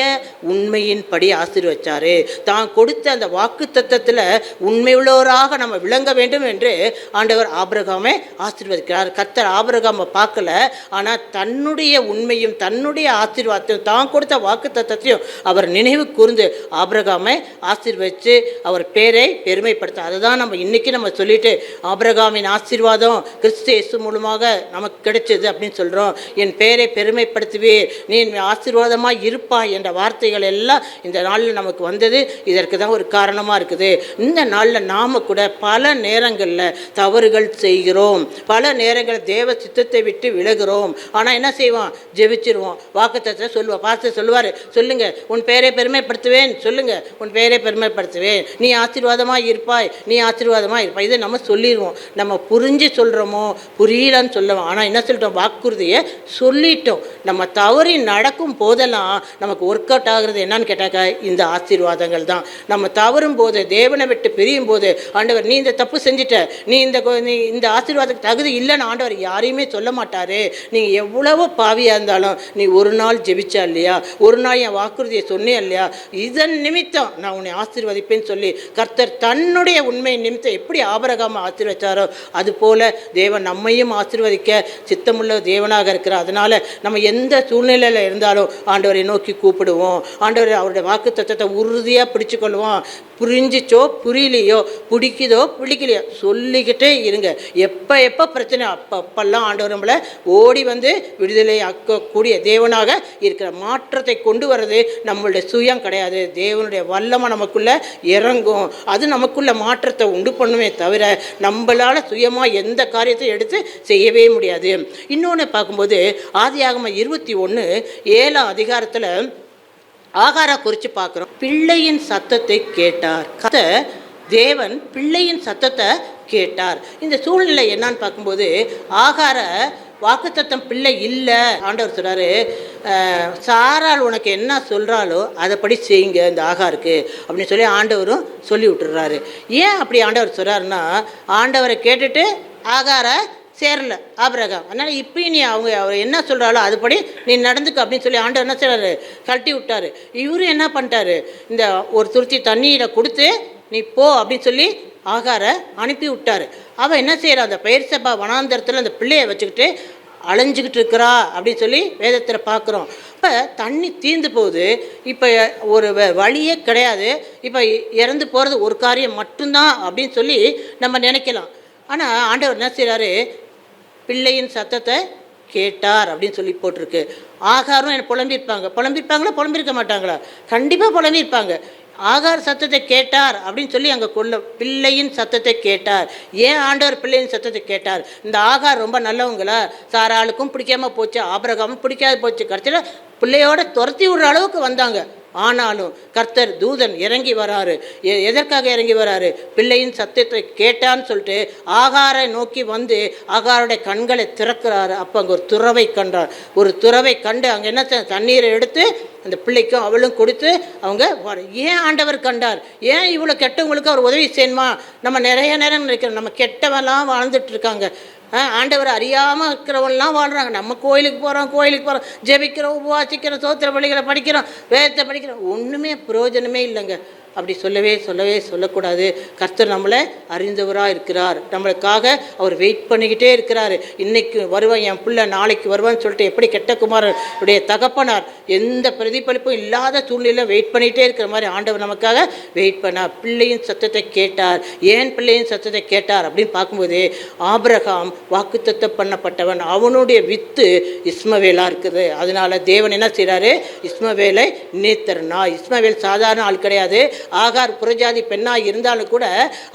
உண்மையின்படி ஆசீர்வச்சாரு. தான் கொடுத்த அந்த வாக்கு தத்தத்தில் உண்மையுள்ளவராக நம்ம விளங்க வேண்டும் என்று ஆண்டவர் ஆபிரகாமை ஆசீர்வதிக்கிறார். கர்த்தர் ஆபிரகாமை பார்க்கல, ஆனால் தன்னுடைய உண்மையும் தன்னுடைய ஆசீர்வாதத்தையும் தான் கொடுத்த வாக்கு தத்தத்தையும் அவர் நினைவு கூர்ந்து ஆபிரகாமை ஆசீர்வதித்து அவர் பேரை பெருமைப்படுத்த. அதுதான் நம்ம இன்னைக்கு நம்ம சொல்லிட்டு ஆபிரகாமின் ஆசீர்வாதம் கிறிஸ்து இயேசு மூலமாக நமக்கு கிடைச்சது அப்படின்னு சொல்கிறோம். என் பேரை பெருமைப்படுத்துவீர், நீ ஆசீர்வாதமாக இருப்பாய் என்ற வார்த்தைகள் எல்லாம் இந்த நாளில் நமக்கு வந்தது இதற்கு தான் ஒரு காரணமாக இருக்குது. இந்த நாளில் நாம் கூட பல நேரங்களில் தவறுகள் செய்கிறோம், பல நேரங்களில் தேவ சித்தத்தை விட்டு விலகிறோம். ஆனால் என்ன செய்வோம், ஜெபிச்சிருவோம், வாக்குத்தத்தத்தை சொல்லுவோம், பார்த்து சொல்லுவார், சொல்லுங்க உன் பேரை பெருமைப்படுத்துவேன், சொல்லுங்க உன் பேரை பெருமைப்படுத்துவேன், நீ ஆசீர்வாதமாக இருப்பாய், நீ ஆசீர்வாதமாக இருப்பாய். இதை நம்ம சொல்லிடுவோம். நம்ம புரிஞ்சு சொல்கிறோமோ புரியலன்னு சொல்லுவோம். ஆனால் என்ன சொல்லிட்டோம், வாக்குறுதியை சொல்லிட்டோம். நம்ம தவறி நடக்கும் போதெல்லாம் நமக்கு ஒர்க் அவுட் ஆகுறது என்னன்னு கேட்டாக்கா இந்த ஆசீர்வாதங்கள் தான். நம்ம தவறும் போது, தேவனை விட்டு பிரியும் போது, ஆண்டவர் நீ இந்த தப்பு செஞ்சுட்ட, நீ இந்த ஆசீர்வாதத்துக்கு தகுதி இல்லைன்னு ஆண்டவர் யாரையுமே சொல்ல மாட்டார். நீங்கள் எவ்வளவோ பாவியாக இருந்தாலும் நீ ஒரு நாள் ஜெபிச்சா இல்லையா, ஒரு நாள் என் வாக்குறுதியை சொன்னே இல்லையா, இதன் நிமித்தம் நான் உன்னை ஆசீர்வதிப்பேன்னு சொல்லி கர்த்தர் தன்னுடைய உண்மை நிமித்தம் எப்படி ஆபிரகாமை ஆசீர்வதித்தாரோ அதுபோல தேவன் நம்மையும் ஆசீர்வதிக்க சித்தமுள்ள தேவனாக இருக்கிறார். அதனால் நம்ம எந்த சூழ்நிலையில் இருந்தாலும் ஆண்டவரை நோக்கி கூப்பிடுவோம், ஆண்டவர் அவருடைய வாக்கு தத்தத்தை உறுதியாக பிடிச்சு கொள்வோம். புரிஞ்சிச்சோ புரியலையோ, பிடிக்குதோ பிடிக்கலையோ சொல்லிக்கிட்டே இருங்க. எப்போ எப்போ பிரச்சனை அப்பெல்லாம் ஆண்டவர் நம்மளை ஓடி வந்து விடுதலை ஆக்கக்கூடிய தேவனாக இருக்கிற. மாற்றத்தை கொண்டு வர்றது நம்மளுடைய சுயம் கிடையாது, தேவனுடைய வல்லமை நமக்குள்ளே இறங்கும். அது நமக்குள்ள மாற்றத்தை உண்டு பண்ணுமே தவிர நம்மளால் சுயமாக எந்த காரியத்தை எடுத்து செய்யவே முடியாது. இன்னொன்று பார்க்கும்போது ஆதியாகமம் 21:7 அதிகாரத்தில் ஆகாரை குறித்து பார்க்குறோம். பிள்ளையின் சத்தத்தை கேட்டார். தேவன் பிள்ளையின் சத்தத்தை கேட்டார். இந்த சூழ்நிலை என்னன்னு பார்க்கும்போது ஆகார வாக்குத்தத்தம் பிள்ளை இல்லை. ஆண்டவர் சொல்கிறாரு, சாரால் உனக்கு என்ன சொல்கிறாலோ அதைப்படி செய்யுங்க இந்த ஆகாருக்கு அப்படின்னு சொல்லி ஆண்டவரும் சொல்லி விட்டுறாரு. ஏன் அப்படி ஆண்டவர் சொல்கிறாருன்னா, ஆண்டவரை கேட்டுட்டு ஆகார சேரல ஆபிரகாம். அதனால் இப்பயும் நீ அவர் என்ன சொல்கிறாலோ அதுபடி நீ நடந்துக்க அப்படின்னு சொல்லி ஆண்டவர் என்ன செய்கிறாரு, கழட்டி விட்டார். இவரும் என்ன பண்ணிட்டாரு, இந்த ஒரு துருத்தி தண்ணியில் கொடுத்து நீ போ அப்படின்னு சொல்லி ஆகாரை அனுப்பி விட்டார். அவள் என்ன செய்கிறா, அந்த பெயர்செபா வனாந்தரத்தில் அந்த பிள்ளையை வச்சுக்கிட்டு அலைஞ்சிக்கிட்டு இருக்கிறா அப்படின்னு சொல்லி வேதத்தில் பார்க்குறோம். இப்போ தண்ணி தீர்ந்து போகுது, இப்போ ஒரு வழியே கிடையாது, இப்போ இறந்து போகிறது ஒரு காரியம் மட்டும்தான் அப்படின்னு சொல்லி நம்ம நினைக்கலாம். ஆனால் ஆண்டவர் என்ன செய்கிறாரு, பிள்ளையின் சத்தத்தை கேட்டார் அப்படின்னு சொல்லி போட்டிருக்கு. ஆகாரும் என்ன புலம்பியிருப்பாங்களா புலம்பியிருக்க மாட்டாங்களா? கண்டிப்பாக புலம்பியிருப்பாங்க. ஆகார் சத்தத்தை கேட்டார் அப்படின்னு சொல்லி அங்கே பிள்ளையின் சத்தத்தை கேட்டார். ஏன் ஆண்டவர் பிள்ளையின் சத்தத்தை கேட்டார்? இந்த ஆகார் ரொம்ப நல்லவங்களா? சாராளுக்கும் பிடிக்காம போச்சு, ஆபிரகாமும் பிடிக்காது போச்சு, கடைசியில் பிள்ளையோட துரத்தி விடுற அளவுக்கு வந்தாங்க. ஆனாலும் கர்த்தர் தூதன் இறங்கி வராரு. எதற்காக இறங்கி வராரு? பிள்ளையின் சத்தத்தை கேட்டான்னு சொல்லிட்டு ஆகாரை நோக்கி வந்து ஆகாருடைய கண்களை திறக்கிறாரு. அப்போ அங்கே ஒரு துறவை கண்டார். ஒரு துறவை கண்டு அங்கே என்ன தண்ணீரை எடுத்து அந்த பிள்ளைக்கும் அவளும் கொடுத்து அவங்க ஏன் ஆண்டவர் கண்டார்? ஏன் இவ்வளோ கெட்டவங்களுக்கு அவர் உதவி செய்யணுமா? நம்ம நிறைய நேரம் நினைக்கிறோம், நம்ம கெட்டவெல்லாம் வாழ்ந்துட்டு இருக்காங்க, ஆண்டவர் அறியாமல் இருக்கிறவங்களாம் வாழ்கிறாங்க. நம்ம கோயிலுக்கு போகிறோம், ஜெபிக்கிறோம், உபவாசிக்கிறோம், சோத்திர பலிகளை படிக்கிறோம், வேதத்தை படிக்கிறோம், ஒன்றுமே பிரயோஜனமே இல்லைங்க. அப்படி சொல்லக்கூடாது. கர்த்தர் நம்மளை அறிந்தவராக இருக்கிறார். நம்மளுக்காக அவர் வெயிட் பண்ணிக்கிட்டே இருக்கிறார். இன்றைக்கி வருவான் என் பிள்ளை, நாளைக்கு வருவான்னு சொல்லிட்டு எப்படி கெட்ட குமாரனுடைய தகப்பனார் எந்த பிரதிபலிப்பும் இல்லாத சூழ்நிலையில் வெயிட் பண்ணிகிட்டே இருக்கிற மாதிரி ஆண்டவர் நமக்காக வெயிட் பண்ணார். பிள்ளையின் சத்தத்தை கேட்டார். ஏன் பிள்ளையின் சத்தத்தை கேட்டார் அப்படின்னு பார்க்கும்போது, ஆபிரகாம் வாக்குத்தத்தம் பண்ணப்பட்டவன், அவனுடைய வித்து இஸ்மவேலாக இருக்குது. அதனால தேவன் என்ன செய்கிறாரு, இஸ்மவேலை நேத்தர்னா. இஸ்மவேல் சாதாரண ஆள் கிடையாது. ஆகார் புறஜாதி பெண்ணாக இருந்தாலும் கூட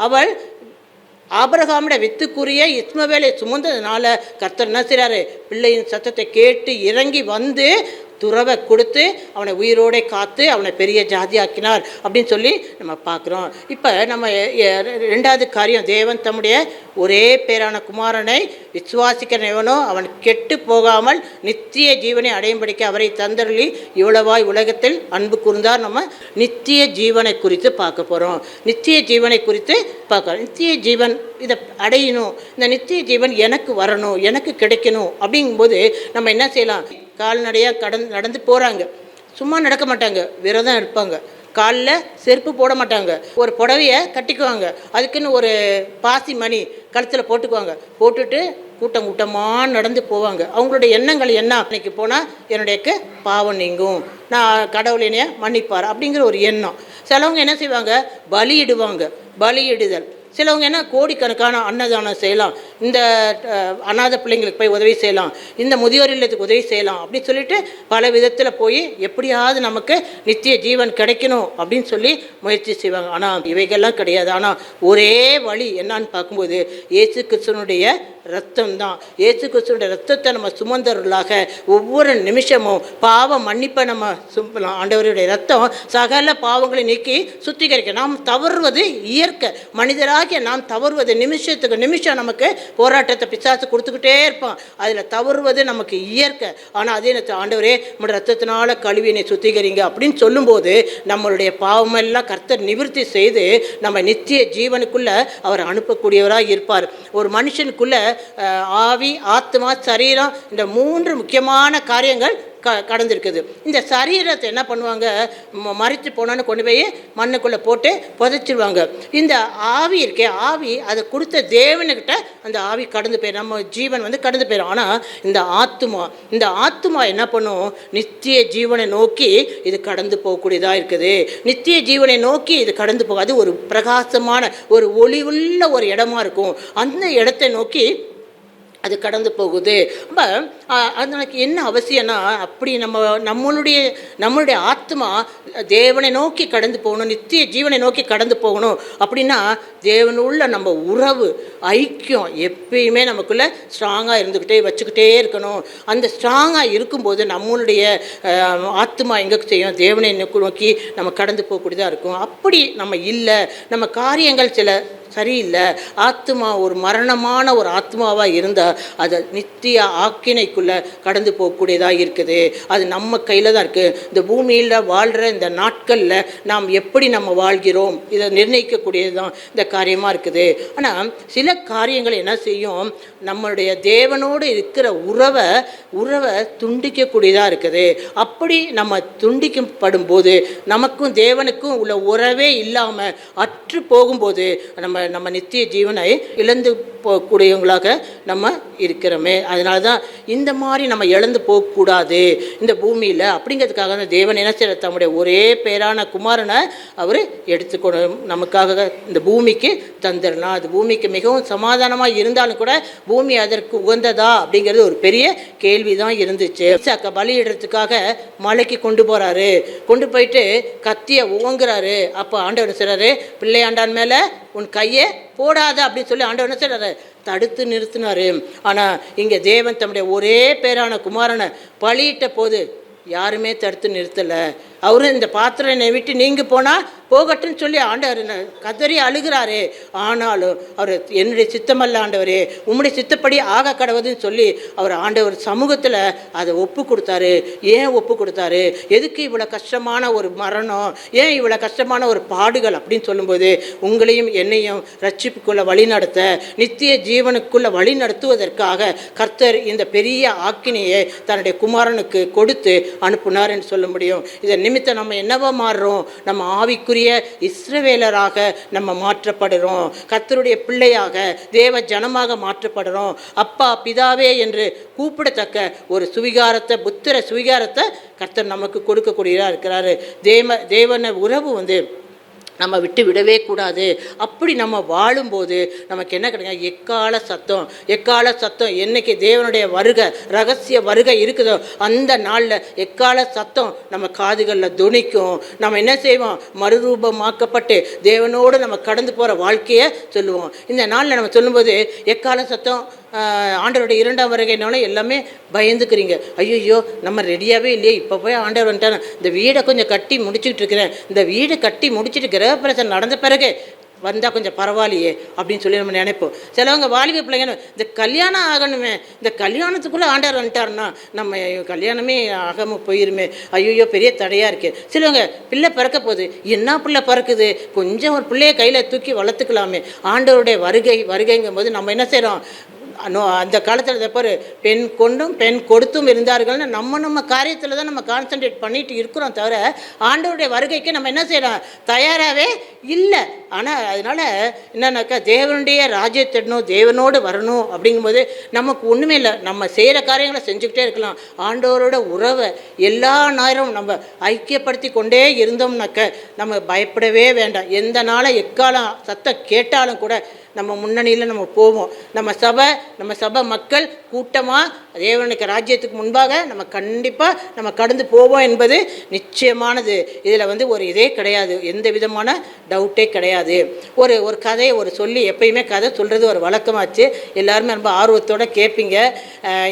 அவள் ஆபிரகாமுடைய வித்துக்குரிய இஸ்மவேலை சுமந்ததுனால கர்த்தர் என்ன செய்கிறாரு, பிள்ளையின் சத்தத்தை கேட்டு இறங்கி வந்து துறவை கொடுத்து அவனை உயிரோடே காத்து அவனை பெரிய ஜாதியாக்கினார் அப்படின்னு சொல்லி நம்ம பார்க்குறோம். இப்போ நம்ம ரெண்டாவது காரியம், தேவன் தம்முடைய ஒரே பேரான குமாரனை விசுவாசிக்கிறவனோ அவன் கெட்டு போகாமல் நித்திய ஜீவனை அடையும்படிக்க அவரை தந்தருளி இவ்வளவாய் உலகத்தில் அன்பு கூர்ந்தார். நம்ம நித்திய ஜீவனை குறித்து பார்க்க போகிறோம். நித்திய ஜீவனை குறித்து பார்க்கலாம். நித்திய ஜீவன் இதை அடையணும், இந்த நித்திய ஜீவன் எனக்கு வரணும், எனக்கு கிடைக்கணும் அப்படிங்கும்போது நம்ம என்ன செய்யலாம்? கால்நடையாக நடந்து போகிறாங்க, சும்மா நடக்க மாட்டாங்க, விரதம் இருப்பாங்க, காலில் செருப்பு போட மாட்டாங்க, ஒரு புடவையை கட்டிக்குவாங்க, அதுக்குன்னு ஒரு பாசி மணி கழுத்தில் போட்டுக்குவாங்க, போட்டுட்டு கூட்டமாக நடந்து போவாங்க. அவங்களுடைய எண்ணங்கள் என்ன? அன்னைக்கு போனால் என்னுடைய பாவம் நீங்கும், நான் கடவுளினைய மன்னிப்பார் அப்படிங்கிற ஒரு எண்ணம். சிலவங்க என்ன செய்வாங்க, பலியிடுவாங்க, பலியிடுதல். சிலவங்க என்ன, கோடிக்கணக்கான அன்னதானம் செய்யலாம், இந்த அநாத பிள்ளைங்களுக்கு போய் உதவி செய்யலாம், இந்த முதியோர் இல்லத்துக்கு உதவி செய்யலாம் அப்படின்னு சொல்லிட்டு பல விதத்தில் போய் எப்படியாவது நமக்கு நித்திய ஜீவன் கிடைக்கணும் அப்படின்னு சொல்லி முயற்சி செய்வாங்க. ஆனால் இவைகள்லாம் கிடையாது. ஆனால் ஒரே வழி என்னான்னு பார்க்கும்போது இயேசு கிறிஸ்துவனுடைய ரத்தம் தான். இயேசு கிறிஸ்துவனுடைய ரத்தத்தை நம்ம சுமந்தவர்களாக ஒவ்வொரு நிமிஷமும் பாவ மன்னிப்பை நம்ம ஆண்டவருடைய ரத்தம் சகல பாவங்களை நீக்கி சுத்திகரிக்க. நாம் தவறுவது இயற்கை, மனிதராகிய நாம் தவறுவது நிமிஷத்துக்கு நிமிஷம் நமக்கு போராட்டத்தை பிசாசு கொடுத்துக்கிட்டே இருப்பான். அதில் தவறுவது நமக்கு இயற்கை. ஆனால் அதே நேரத்தில் ஆண்டவரே நம்முடைய ரத்தத்தினால கழுவினை சுத்திகரிங்க அப்படின்னு சொல்லும்போது நம்மளுடைய பாவமெல்லாம் கர்த்தர் நிவர்த்தி செய்து நம்ம நித்திய ஜீவனுக்குள்ள அவர் அனுப்பக்கூடியவராக இருப்பார். ஒரு மனுஷனுக்குள்ள ஆவி, ஆத்மா, சரீரம், இந்த 3 முக்கியமான காரியங்கள் கடந்திருக்குது. இந்த சரீரத்தை என்ன பண்ணுவாங்க, மறித்து போனான்னு கொண்டு போய் மண்ணுக்குள்ளே போட்டு புதைச்சிருவாங்க. இந்த ஆவி இருக்கே, ஆவி அதை கொடுத்த தேவனுக்கிட்ட அந்த ஆவி கடந்து போயிடும், நம்ம ஜீவன் வந்து கடந்து போயிடும். ஆனால் இந்த ஆத்துமா என்ன பண்ணும், நித்திய ஜீவனை நோக்கி இது கடந்து போகக்கூடியதாக இருக்குது. நித்திய ஜீவனை நோக்கி இது கடந்து போகாது, ஒரு பிரகாசமான ஒரு ஒளிவுள்ள ஒரு இடமா இருக்கும். அந்த இடத்தை நோக்கி அது கடந்து போகுது. அப்போ அதற்கு என்ன அவசியம்னா, அப்படி நம்மளுடைய ஆத்மா தேவனை நோக்கி கடந்து போகணும், நித்திய ஜீவனை நோக்கி கடந்து போகணும். அப்படின்னா தேவனுள்ள நம்ம உறவு ஐக்கியம் எப்பயுமே நமக்குள்ளே ஸ்ட்ராங்காக வச்சுக்கிட்டே இருக்கணும். அந்த ஸ்ட்ராங்காக இருக்கும்போது நம்மளுடைய ஆத்மா எங்கே செய்யும், தேவனை நோக்கி நம்ம கடந்து போகக்கூடியதாக இருக்கும். அப்படி நம்ம இல்லை, நம்ம காரியங்கள் சில சரியில்லை, ஆத்மா ஒரு மரணமான ஒரு ஆத்மாவாக இருந்தால் அதை நித்திய ஆக்கினைக்குள்ளே கடந்து போகக்கூடியதாக இருக்குது. அது நம்ம கையில் தான் இருக்குது. இந்த பூமியில் வாழ்கிற இந்த நாட்களில் நாம் எப்படி நம்ம வாழ்கிறோம் இதை நிர்ணயிக்கக்கூடியது தான் இந்த காரியமாக இருக்குது. ஆனால் சில காரியங்கள் என்ன செய்யும், நம்மளுடைய தேவனோடு இருக்கிற உறவை துண்டிக்கக்கூடியதாக இருக்குது. அப்படி நம்ம துண்டிக்கப்படும் போது நமக்கும் தேவனுக்கும் உள்ள உறவே இல்லாமல் அற்று போகும்போது நம்ம நித்திய ஜீவனை இழந்து போகக்கூடியவங்களாக நம்ம இருக்கிறோமே. அதனால தான் இந்த மாதிரி நம்ம இழந்து போகக்கூடாது இந்த பூமியில். அப்படிங்கிறதுக்காக தான் தேவன் என்ன செய்ய, தம்முடைய ஒரே பேரான குமாரனை அவர் எடுத்துக்கணும், நமக்காக இந்த பூமிக்கு தந்துடலாம். அது பூமிக்கு மிகவும் சமாதானமாக இருந்தாலும் கூட பூமி அதற்கு உகந்ததா அப்படிங்கிறது ஒரு பெரிய கேள்வி தான் இருந்துச்சு. பலியிடுறதுக்காக மலைக்கு கொண்டு போகிறாரு, கொண்டு போயிட்டு கத்தியை ஓங்குறாரு. அப்போ ஆண்டவர் சொல்கிறாரு, பிள்ளையாண்டான் மேலே உன் கையை போடாத அப்படின்னு சொல்லி ஆண்டவர் என்ன சொல்கிறாரு, தடுத்து நிறுத்தினார். ஆனால் இங்கே தேவன் தம்முடைய ஒரே பேரான குமாரனை பலியிட்ட போது யாருமே தடுத்து நிறுத்தலை. அவரும் இந்த பாத்திரம் என்னை விட்டு நீங்கி போனால் போகட்டும்னு சொல்லி ஆண்டவர் கதறி அழுகிறாரு. ஆனாலும் அவர் என்னுடைய சித்தமல்ல ஆண்டவரே, உம்முடைய சித்தப்படி ஆக கடவுதுன்னு சொல்லி அவர் ஆண்டவர் சமூகத்தில் அதை ஒப்பு கொடுத்தாரு. ஏன் ஒப்பு கொடுத்தாரு, எதுக்கு இவ்வளோ கஷ்டமான ஒரு மரணம், ஏன் இவ்வளோ கஷ்டமான ஒரு பாடுகள் அப்படின்னு சொல்லும்போது, உங்களையும் என்னையும் ரட்சிப்புக்குள்ளே வழி நடத்த, நித்திய ஜீவனுக்குள்ளே வழி நடத்துவதற்காக கர்த்தர் இந்த பெரிய ஆக்கினையை தன்னுடைய குமாரனுக்கு கொடுத்து அனுப்புனார் என்று சொல்ல முடியும். இதை நிமித்தம் நம்ம என்னவா மாறுறோம், நம்ம ஆவிக்குரிய இஸ்ரவேலராக நம்ம மாற்றப்படுறோம், கர்த்தருடைய பிள்ளையாக தேவ ஜனமாக மாற்றப்படுறோம். அப்பா பிதாவே என்று கூப்பிடத்தக்க ஒரு சுவிகாரத்தை, புத்திர சுவிகாரத்தை கர்த்தர் நமக்கு கொடுக்கக்கூடியதாக இருக்கிறாரு. தேவன உறவு நம்ம விட்டு விடவே கூடாது. அப்படி நம்ம வாழும்போது நமக்கு என்ன கிடைக்கும், எக்கால சத்தம் என்னைக்கு தேவனுடைய வருகை, ரகசிய வருகை இருக்குதோ அந்த நாளில் எக்கால சத்தம் நம்ம காதுகளில் துணிக்கும். நம்ம என்ன செய்வோம், மறுரூபமாக்கப்பட்டு தேவனோடு நம்ம கடந்து போகிற வாழ்க்கையை சொல்லுவோம். இந்த நாளில் நம்ம சொல்லும்போது எக்கால சத்தம் ஆண்டவருடைய இரண்டாம் வருகைனால எல்லாமே பயந்துக்கிறீங்க. ஐயோ நம்ம ரெடியாகவே இல்லையே, இப்போ போய் ஆண்டவர் வந்துட்டாங்க, இந்த வீடை கொஞ்சம் கட்டி முடிச்சுக்கிட்டு இருக்கிறேன், இந்த வீடு கட்டி முடிச்சுட்டு கிரகப்பிரவேசம் நடந்த பிறகு வந்தால் கொஞ்சம் பரவாயில்லையே அப்படின்னு சொல்லி நம்ம நினைப்போம். சிலவங்க வாலிப பிள்ளைங்க இந்த கல்யாணம் ஆகணுமே, இந்த கல்யாணத்துக்குள்ளே ஆண்டவர் வந்துட்டாருன்னா நம்ம கல்யாணமே ஆகாமல் போயிருமே, ஐயோ பெரிய தடையாக இருக்குது. சிலவங்க பிள்ளை பிறக்க போகுது, என்ன பிள்ளை பிறக்குது, கொஞ்சம் ஒரு பிள்ளையை கையில் தூக்கி வளர்த்துக்கலாமே. ஆண்டவருடைய வருகைங்கும் போது நம்ம என்ன செய்கிறோம், அந்த காலத்தில் தப்பாரு பெண் கொண்டும் பெண் கொடுத்தும் இருந்தார்கள்னு நம்ம காரியத்தில் தான் நம்ம கான்சன்ட்ரேட் பண்ணிட்டு இருக்கிறோம் தவிர ஆண்டவருடைய வருகைக்கு நம்ம என்ன செய்யலாம், தயாராகவே இல்லை. ஆனால் அதனால் என்னன்னாக்கா தேவனுடைய ராஜ்யத்திடணும், தேவனோடு வரணும். அப்படிங்கும்போது நமக்கு ஒன்றுமே இல்லை, நம்ம செய்கிற காரியங்களை செஞ்சுக்கிட்டே இருக்கலாம். ஆண்டவரோட உறவை எல்லா நேரமும் நம்ம ஐக்கியப்படுத்தி கொண்டே இருந்தோம்னாக்க நம்ம பயப்படவே வேண்டாம். எந்த நாளை எக்காலம் சத்தம் கேட்டாலும் கூட நம்ம முன்னணியில் நம்ம போவோம். நம்ம சபை மக்கள் கூட்டமாக தேவனுக்கு ராஜ்யத்துக்கு முன்பாக நம்ம கண்டிப்பாக நம்ம கடந்து போவோம் என்பது நிச்சயமானது. இதில் ஒரு இதே கிடையாது, எந்த விதமான டவுட்டே கிடையாது. ஒரு கதையை சொல்லி எப்பயுமே கதை சொல்கிறது ஒரு வழக்கமாச்சு, எல்லாருமே ரொம்ப ஆர்வத்தோடு கேட்பீங்க.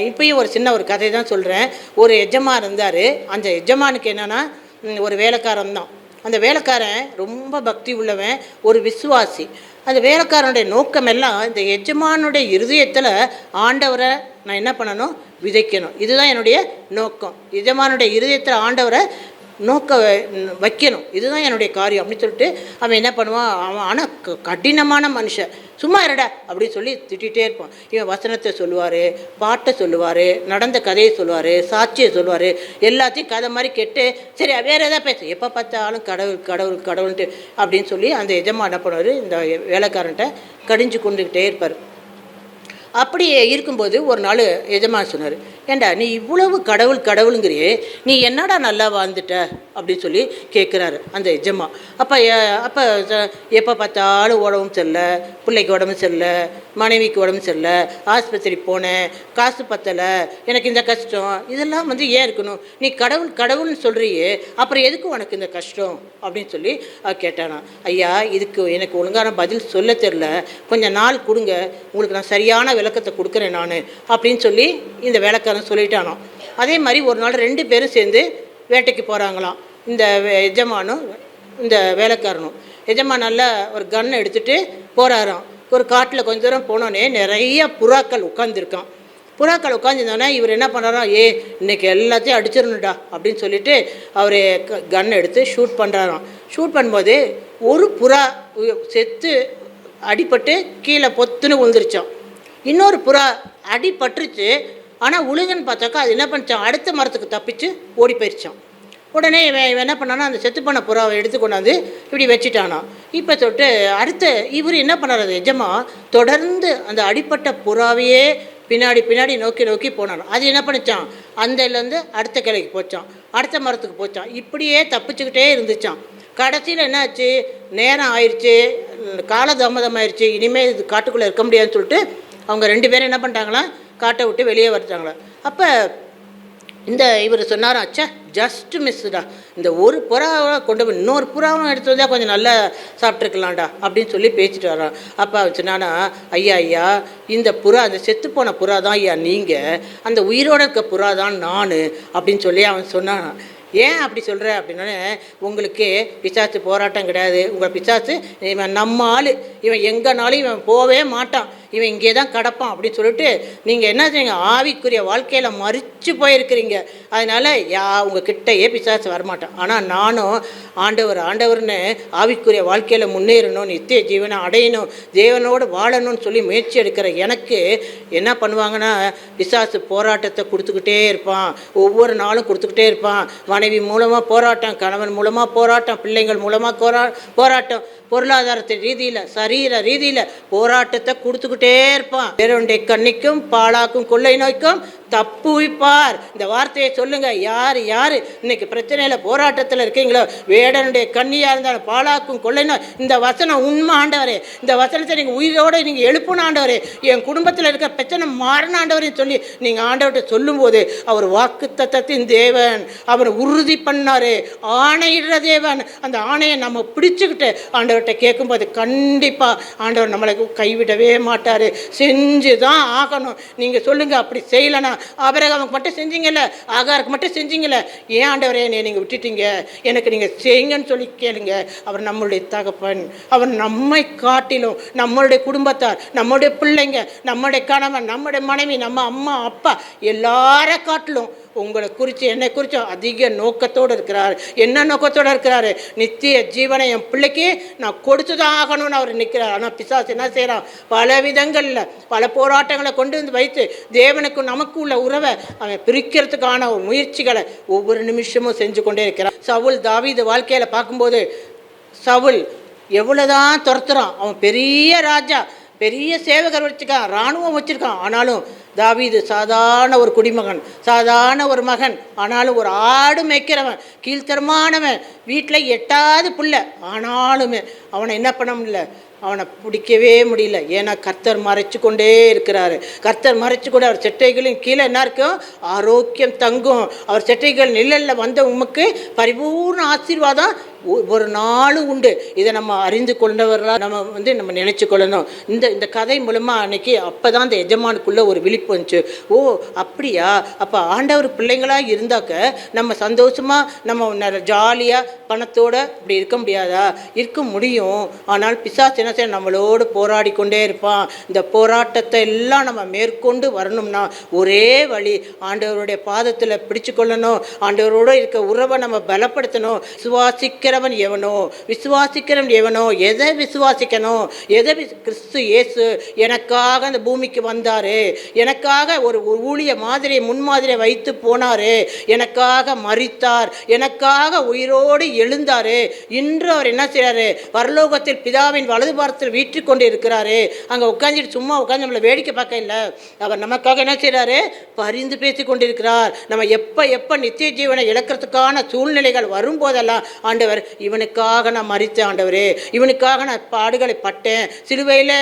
இப்பயும் ஒரு சின்ன ஒரு கதை தான் சொல்கிறேன். ஒரு எஜமான் இருந்தார். அந்த எஜமானுக்கு என்னென்னா ஒரு வேலைக்காரன் தான். அந்த வேலைக்காரன் ரொம்ப பக்தி உள்ளவன், ஒரு விசுவாசி. அந்த வேலைக்காரனுடைய நோக்கமெல்லாம் இந்த எஜமானுடைய இருதயத்தில் ஆண்டவரை நான் என்ன பண்ணணும், விதைக்கணும். இதுதான் என்னுடைய நோக்கம். எஜமானுடைய இருதயத்தில் ஆண்டவரை வைக்கணும், இதுதான் என்னுடைய காரியம் அப்படின்னு சொல்லிட்டு அவன் என்ன பண்ணுவான். அவன் ஆனால் கடினமான மனுஷன், சும்மா இருடா அப்படின்னு சொல்லி திட்டிகிட்டே இருப்பான். இவன் வசனத்தை சொல்லுவார், பாட்டை சொல்லுவார், நடந்த கதையை சொல்லுவார், சாட்சியை சொல்லுவார், எல்லாத்தையும் கதை மாதிரி கேட்டு சரி வேறு எதாவது பேச எப்போ பார்த்தாலும் கடவுள் கடவுள் கடவுள்ன்ட்டு அப்படின்னு சொல்லி அந்த எஜமா என்ன பண்ணுவார், இந்த வேலைக்காரன்ட்ட கடிஞ்சு கொண்டுக்கிட்டே இருப்பார். அப்படி இருக்கும்போது ஒரு நாள் எஜமான் சொன்னார், ஏண்டா நீ இவ்வளவு கடவுள் கடவுளுங்கிறியே, நீ என்னடா நல்லா வாழ்ந்துட்ட அப்படின்னு சொல்லி கேட்குறாரு அந்த எஜமா. அப்போ எப்போ பார்த்தாலும் உடம்பு சரியில்லை, பிள்ளைக்கு உடம்பு சரியில்லை, மனைவிக்கு உடம்பு சரியில்லை, ஆஸ்பத்திரி போனேன், காசு பத்தலை, எனக்கு இந்த கஷ்டம், இதெல்லாம் ஏன் இருக்கணும், நீ கடவுள் கடவுள்னு சொல்கிறியே, அப்புறம் எதுக்கு உனக்கு இந்த கஷ்டம் அப்படின்னு சொல்லி கேட்டானா. ஐயா இதுக்கு எனக்கு ஒழுங்கான பதில் சொல்ல தெரில, கொஞ்சம் நாள் கொடுங்க, உங்களுக்கு நான் சரியான விளக்கத்தை கொடுக்குறேன் நான் அப்படின்னு சொல்லி இந்த வேலைக்காரன் சொல்லிட்டானோ. அதே மாதிரி ஒரு நாள் 2 பேரும் சேர்ந்து வேட்டைக்கு போகிறாங்களாம், இந்த எஜமானும் இந்த வேலைக்காரனும். எஜமான் நல்லா ஒரு கன்னை எடுத்துகிட்டு போகிறாராம். ஒரு காட்டில் கொஞ்ச தூரம் போனோன்னே நிறைய புறாக்கள் உட்காந்துருக்கான். புறாக்கள் உட்காந்துருந்தோன்னே இவர் என்ன பண்ணுறாராம், இன்றைக்கி எல்லாத்தையும் அடிச்சிடணுடா அப்படின்னு சொல்லிட்டு அவர் கன்னை எடுத்து ஷூட் பண்ணுறாராம். ஷூட் பண்ணும்போது ஒரு புறா செத்து அடிபட்டு கீழே பொத்துன்னு விழுந்துருச்சான். இன்னொரு புறா அடிபட்டுருச்சு, ஆனால் உழுகுன்னு பார்த்தாக்கா அது என்ன பண்ணிச்சான், அடுத்த மரத்துக்கு தப்பிச்சு ஓடி போயிடுச்சான். உடனே இவன் என்ன பண்ணானா, அந்த செத்து பண்ண புறாவை எடுத்து கொண்டாந்து இப்படி வச்சுட்டானா. இப்போ தொட்டு அடுத்த இவர் என்ன பண்ணார், அது எஜமா தொடர்ந்து அந்த அடிப்பட்ட புறாவையே பின்னாடி பின்னாடி நோக்கி நோக்கி போனான். அது என்ன பண்ணிச்சான், அந்தலேருந்து அடுத்த கிளைக்கு போச்சான், அடுத்த மரத்துக்கு போச்சான், இப்படியே தப்பிச்சுக்கிட்டே இருந்துச்சான். கடைசியில் என்ன ஆச்சு, நேரம் ஆயிடுச்சு, காலதாமதம் ஆயிடுச்சு, இனிமேல் இது காட்டுக்குள்ளே இருக்க முடியாதுன்னு சொல்லிட்டு அவங்க 2 பேரும் என்ன பண்ணிட்டாங்களாம், காட்டை விட்டு வெளியே வந்துட்டாங்களா. அப்போ இந்த இவர் சொன்னார், அச்சா ஜஸ்ட் மிஸ்டா, இந்த ஒரு புறாவை கொண்டு போய் இன்னொரு புறாவும் எடுத்து வந்தால் கொஞ்சம் நல்லா சாப்பிட்ருக்கலாம்டா அப்படின்னு சொல்லி பேசிட்டு வரான். அப்போ அவன் சொன்னானா, ஐயா இந்த புறா, அந்த செத்து போன புறா தான் ஐயா நீங்கள், அந்த உயிரோடு இருக்க புறா தான் நான் அப்படின்னு சொல்லி அவன் சொன்னான். ஏன் அப்படி சொல்கிற அப்படின்னா, உங்களுக்கு பிசாசு போராட்டம் கிடையாது, உங்கள் பிசாசு இவன் நம்ம ஆள், இவன் எங்கேனாலும் இவன் போவே மாட்டான், இவன் இங்கே தான் கிடப்பான் அப்படின்னு சொல்லிட்டு நீங்கள் என்ன செய்யுங்க, ஆவிக்குரிய வாழ்க்கையில் மறித்து போயிருக்கிறீங்க. அதனால் உங்கள் கிட்டையே பிசாசு வரமாட்டான். ஆனால் நானும் ஆண்டவர்னு ஆவிக்குரிய வாழ்க்கையில் முன்னேறணும், நித்திய ஜீவனை அடையணும், தேவனோடு வாழணும்னு சொல்லி முயற்சி எடுக்கிற எனக்கு என்ன பண்ணுவாங்கன்னா, பிசாசு போராட்டத்தை கொடுத்துக்கிட்டே இருப்பான், ஒவ்வொரு நாளும் கொடுத்துக்கிட்டே இருப்பான். மனைவி மூலமாக போராட்டம், கணவன் மூலமாக போராட்டம், பிள்ளைங்கள் மூலமாக போராட்டம், பொருளாதாரத்தை ரீதியில் சரீர ரீதியில் போராட்டத்தை கொடுத்துக்கிட்டே இருப்பான். வேறொன்றை கண்ணிக்கும் பாழாக்கும் கொள்ளை நோய்க்கும் தப்புவிப்பார். இந்த வார்த்தையை சொல்லுங்க. யார் இன்னைக்கு பிரச்சனையில் போராட்டத்தில் இருக்கீங்களோ, வேடனுடைய கண்ணியாக இருந்தாலும் பாழாக்கும் கொள்ளை நோய், இந்த வசனம் உண்மை ஆண்டவரே, இந்த வசனத்தை நீங்கள் உயிரோடு நீங்கள் எழுப்புன ஆண்டவரே, என் குடும்பத்தில் இருக்கிற பிரச்சனை மாறின ஆண்டவரையும் சொல்லி நீங்கள் ஆண்டவர்கிட்ட சொல்லும்போது, அவர் வாக்குத்தத்தத்தின் தேவன், அவர் உறுதி பண்ணார், ஆணையிடுற தேவன். அந்த ஆணையை நம்ம பிடிச்சுக்கிட்டு ஆண்டவர்கிட்ட கேட்கும்போது கண்டிப்பாக ஆண்டவர் நம்மளை கைவிடவே மாட்டார். செஞ்சு தான் ஆகணும். நீங்கள் சொல்லுங்கள், அப்படி செய்யலைன்னா, ஆபிரகாமுக்கு மட்டும் செஞ்சீங்கல்ல, ஆகாருக்கு மட்டும் செஞ்சீங்கல்ல, ஏன் ஆண்டவரே என்னை நீங்கள் விட்டுட்டீங்க, எனக்கு நீங்கள் செய்யுங்கன்னு சொல்லி கேளுங்க. அவர் நம்மளுடைய தகப்பன், அவர் நம்மை காட்டிலும் நம்மளுடைய குடும்பத்தார், நம்மளுடைய பிள்ளைங்க, நம்மளுடைய கணவன், நம்முடைய மனைவி, நம்ம அம்மா அப்பா எல்லார காட்டிலும் உங்களை குறித்து என்னை குறித்தும் அதிக நோக்கத்தோடு இருக்கிறார். என்ன நோக்கத்தோடு இருக்கிறாரு, நித்திய ஜீவனை என் பிள்ளைக்கு நான் கொடுத்து தான் ஆகணும்னு அவர் நிற்கிறார். ஆனால் பிசாசு என்ன செய்கிறான், பல விதங்களில் பல போராட்டங்களை கொண்டு வந்து வைத்து தேவனுக்கும் நமக்கு உள்ள உறவை அவன் பிரிக்கிறதுக்கான முயற்சிகளை ஒவ்வொரு நிமிஷமும் செஞ்சு கொண்டே இருக்கிறான். சவுல் தாவீது வாழ்க்கையில் பார்க்கும்போது, சவுல் எவ்வளோதான் துரத்துறான், அவன் பெரிய ராஜா, பெரிய சேவகர் வச்சுருக்கான், இராணுவம் வச்சுருக்கான், ஆனாலும் தாவீது சாதாரண ஒரு குடிமகன், சாதாரண ஒரு மகன், ஆனாலும் ஒரு ஆடு மேய்க்கிறவன், கீழ்த்தரமானவன், வீட்டில் எட்டாவது பிள்ளை, ஆனாலுமே அவனை என்ன பண்ண முடியல, அவனை பிடிக்கவே முடியல. ஏன்னா கர்த்தர் மறைச்சு கொண்டே இருக்கிறாரு. கர்த்தர் மறைச்சு கொண்டு அவர் செட்டைகளின் கீழே என்ன இருக்கும், ஆரோக்கியம் தங்கும். அவர் செட்டைகள் நிழலில் வந்த உமக்கு பரிபூர்ண ஆசீர்வாதம் ஒரு நாளும் உண்டு. இதை நம்ம அறிந்து கொண்டவர்களாக நம்ம நினச்சி கொள்ளணும். இந்த கதை மூலமாக அன்னைக்கு அப்போ தான் அந்த எஜமானுக்குள்ளே ஒரு விழிப்பு வந்துச்சு. ஓ அப்படியா, அப்போ ஆண்டவர் பிள்ளைங்களாக இருந்தாக்க நம்ம சந்தோஷமாக நம்ம ஜாலியாக பணத்தோடு இப்படி இருக்க முடியாதா, இருக்க முடியும். ஆனால் பிசாசு என்ன செய்ய, நம்மளோடு போராடி கொண்டே இருப்பான். இந்த போராட்டத்தை எல்லாம் நம்ம மேற்கொண்டு வரணும்னா ஒரே வழி, ஆண்டவருடைய பாதத்தில் பிடிச்சு கொள்ளணும், ஆண்டவரோடு இருக்க உறவை நம்ம பலப்படுத்தணும். சுவாசிக்கிற விசுவாசிக்கிறவன் எவனோ, விசுவாசிக்கிறவன் எவனோ, எதை விசுவாசிக்கணும், கிறிஸ்து இயேசு எனக்காக அந்த பூமிக்கு வந்தார், எனக்காக ஒரு ஊழிய மாதிரியை முன்மாதிரியை வைத்து போனார், எனக்காக மரித்தார், எனக்காக உயிரோடு எழுந்தார். இன்று அவர் என்ன செய்கிறாரு? பரலோகத்தில் பிதாவின் வலது பாரத்தில் வீற்று கொண்டு இருக்கிறாரு. அங்கே உட்காந்துட்டு சும்மா உட்காந்து நம்மளை வேடிக்கை பார்க்க இல்லை. அவர் நமக்காக என்ன செய்கிறாரு? பரிந்து பேசி கொண்டிருக்கிறார். நம்ம எப்போ நித்திய ஜீவனை இழக்கிறதுக்கான சூழ்நிலைகள் வரும்போதெல்லாம், ஆண்டவர் இவனுக்காக நான் மரித்தேன், ஆண்டவரே இவனுக்காக நான் பாடுகளை பட்டேன், சிலுவையில்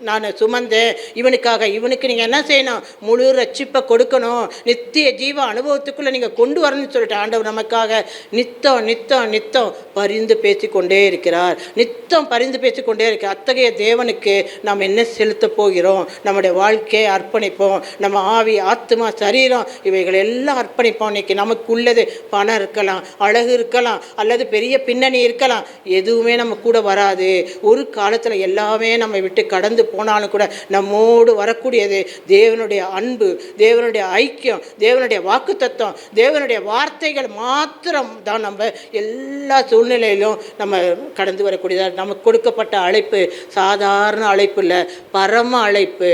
நான் சுமந்தேன், இவனுக்கு நீங்கள் என்ன செய்யணும்? முழு ரட்சிப்பை கொடுக்கணும், நித்திய ஜீவ அனுபவத்துக்குள்ளே நீங்கள் கொண்டு வரணும்னு சொல்லிட்டு ஆண்டவர் நமக்காக நித்தம் நித்தம் நித்தம் பரிந்து பேசிக்கொண்டே இருக்கிறார். நித்தம் பரிந்து பேசிக்கொண்டே இருக்கிறார். அத்தகைய தேவனுக்கு நாம் என்ன செலுத்த போகிறோம்? நம்முடைய வாழ்க்கையை அர்ப்பணிப்போம். நம்ம ஆவி, ஆத்மா, சரீரம் இவைகள் எல்லாம் அர்ப்பணிப்போம். இன்னைக்கு நமக்கு உள்ளது பணம் இருக்கலாம், அழகு இருக்கலாம், அல்லது பெரிய பின்னணி இருக்கலாம், எதுவுமே நம்ம கூட வராது. ஒரு காலத்தில் எல்லாமே நம்ம விட்டு கடந்து போனாலும் கூட நம்மோடு வரக்கூடியது தேவனுடைய அன்பு, தேவனுடைய ஐக்கியம், தேவனுடைய வாக்குத்தத்தம், தேவனுடைய வார்த்தைகள் மாத்திரம் தான் நம்ம எல்லா சூழ்நிலையிலும் நம்ம கடந்து வரக்கூடியதாக. நமக்கு கொடுக்கப்பட்ட அழைப்பு சாதாரண அழைப்பு இல்லை, பரம அழைப்பு.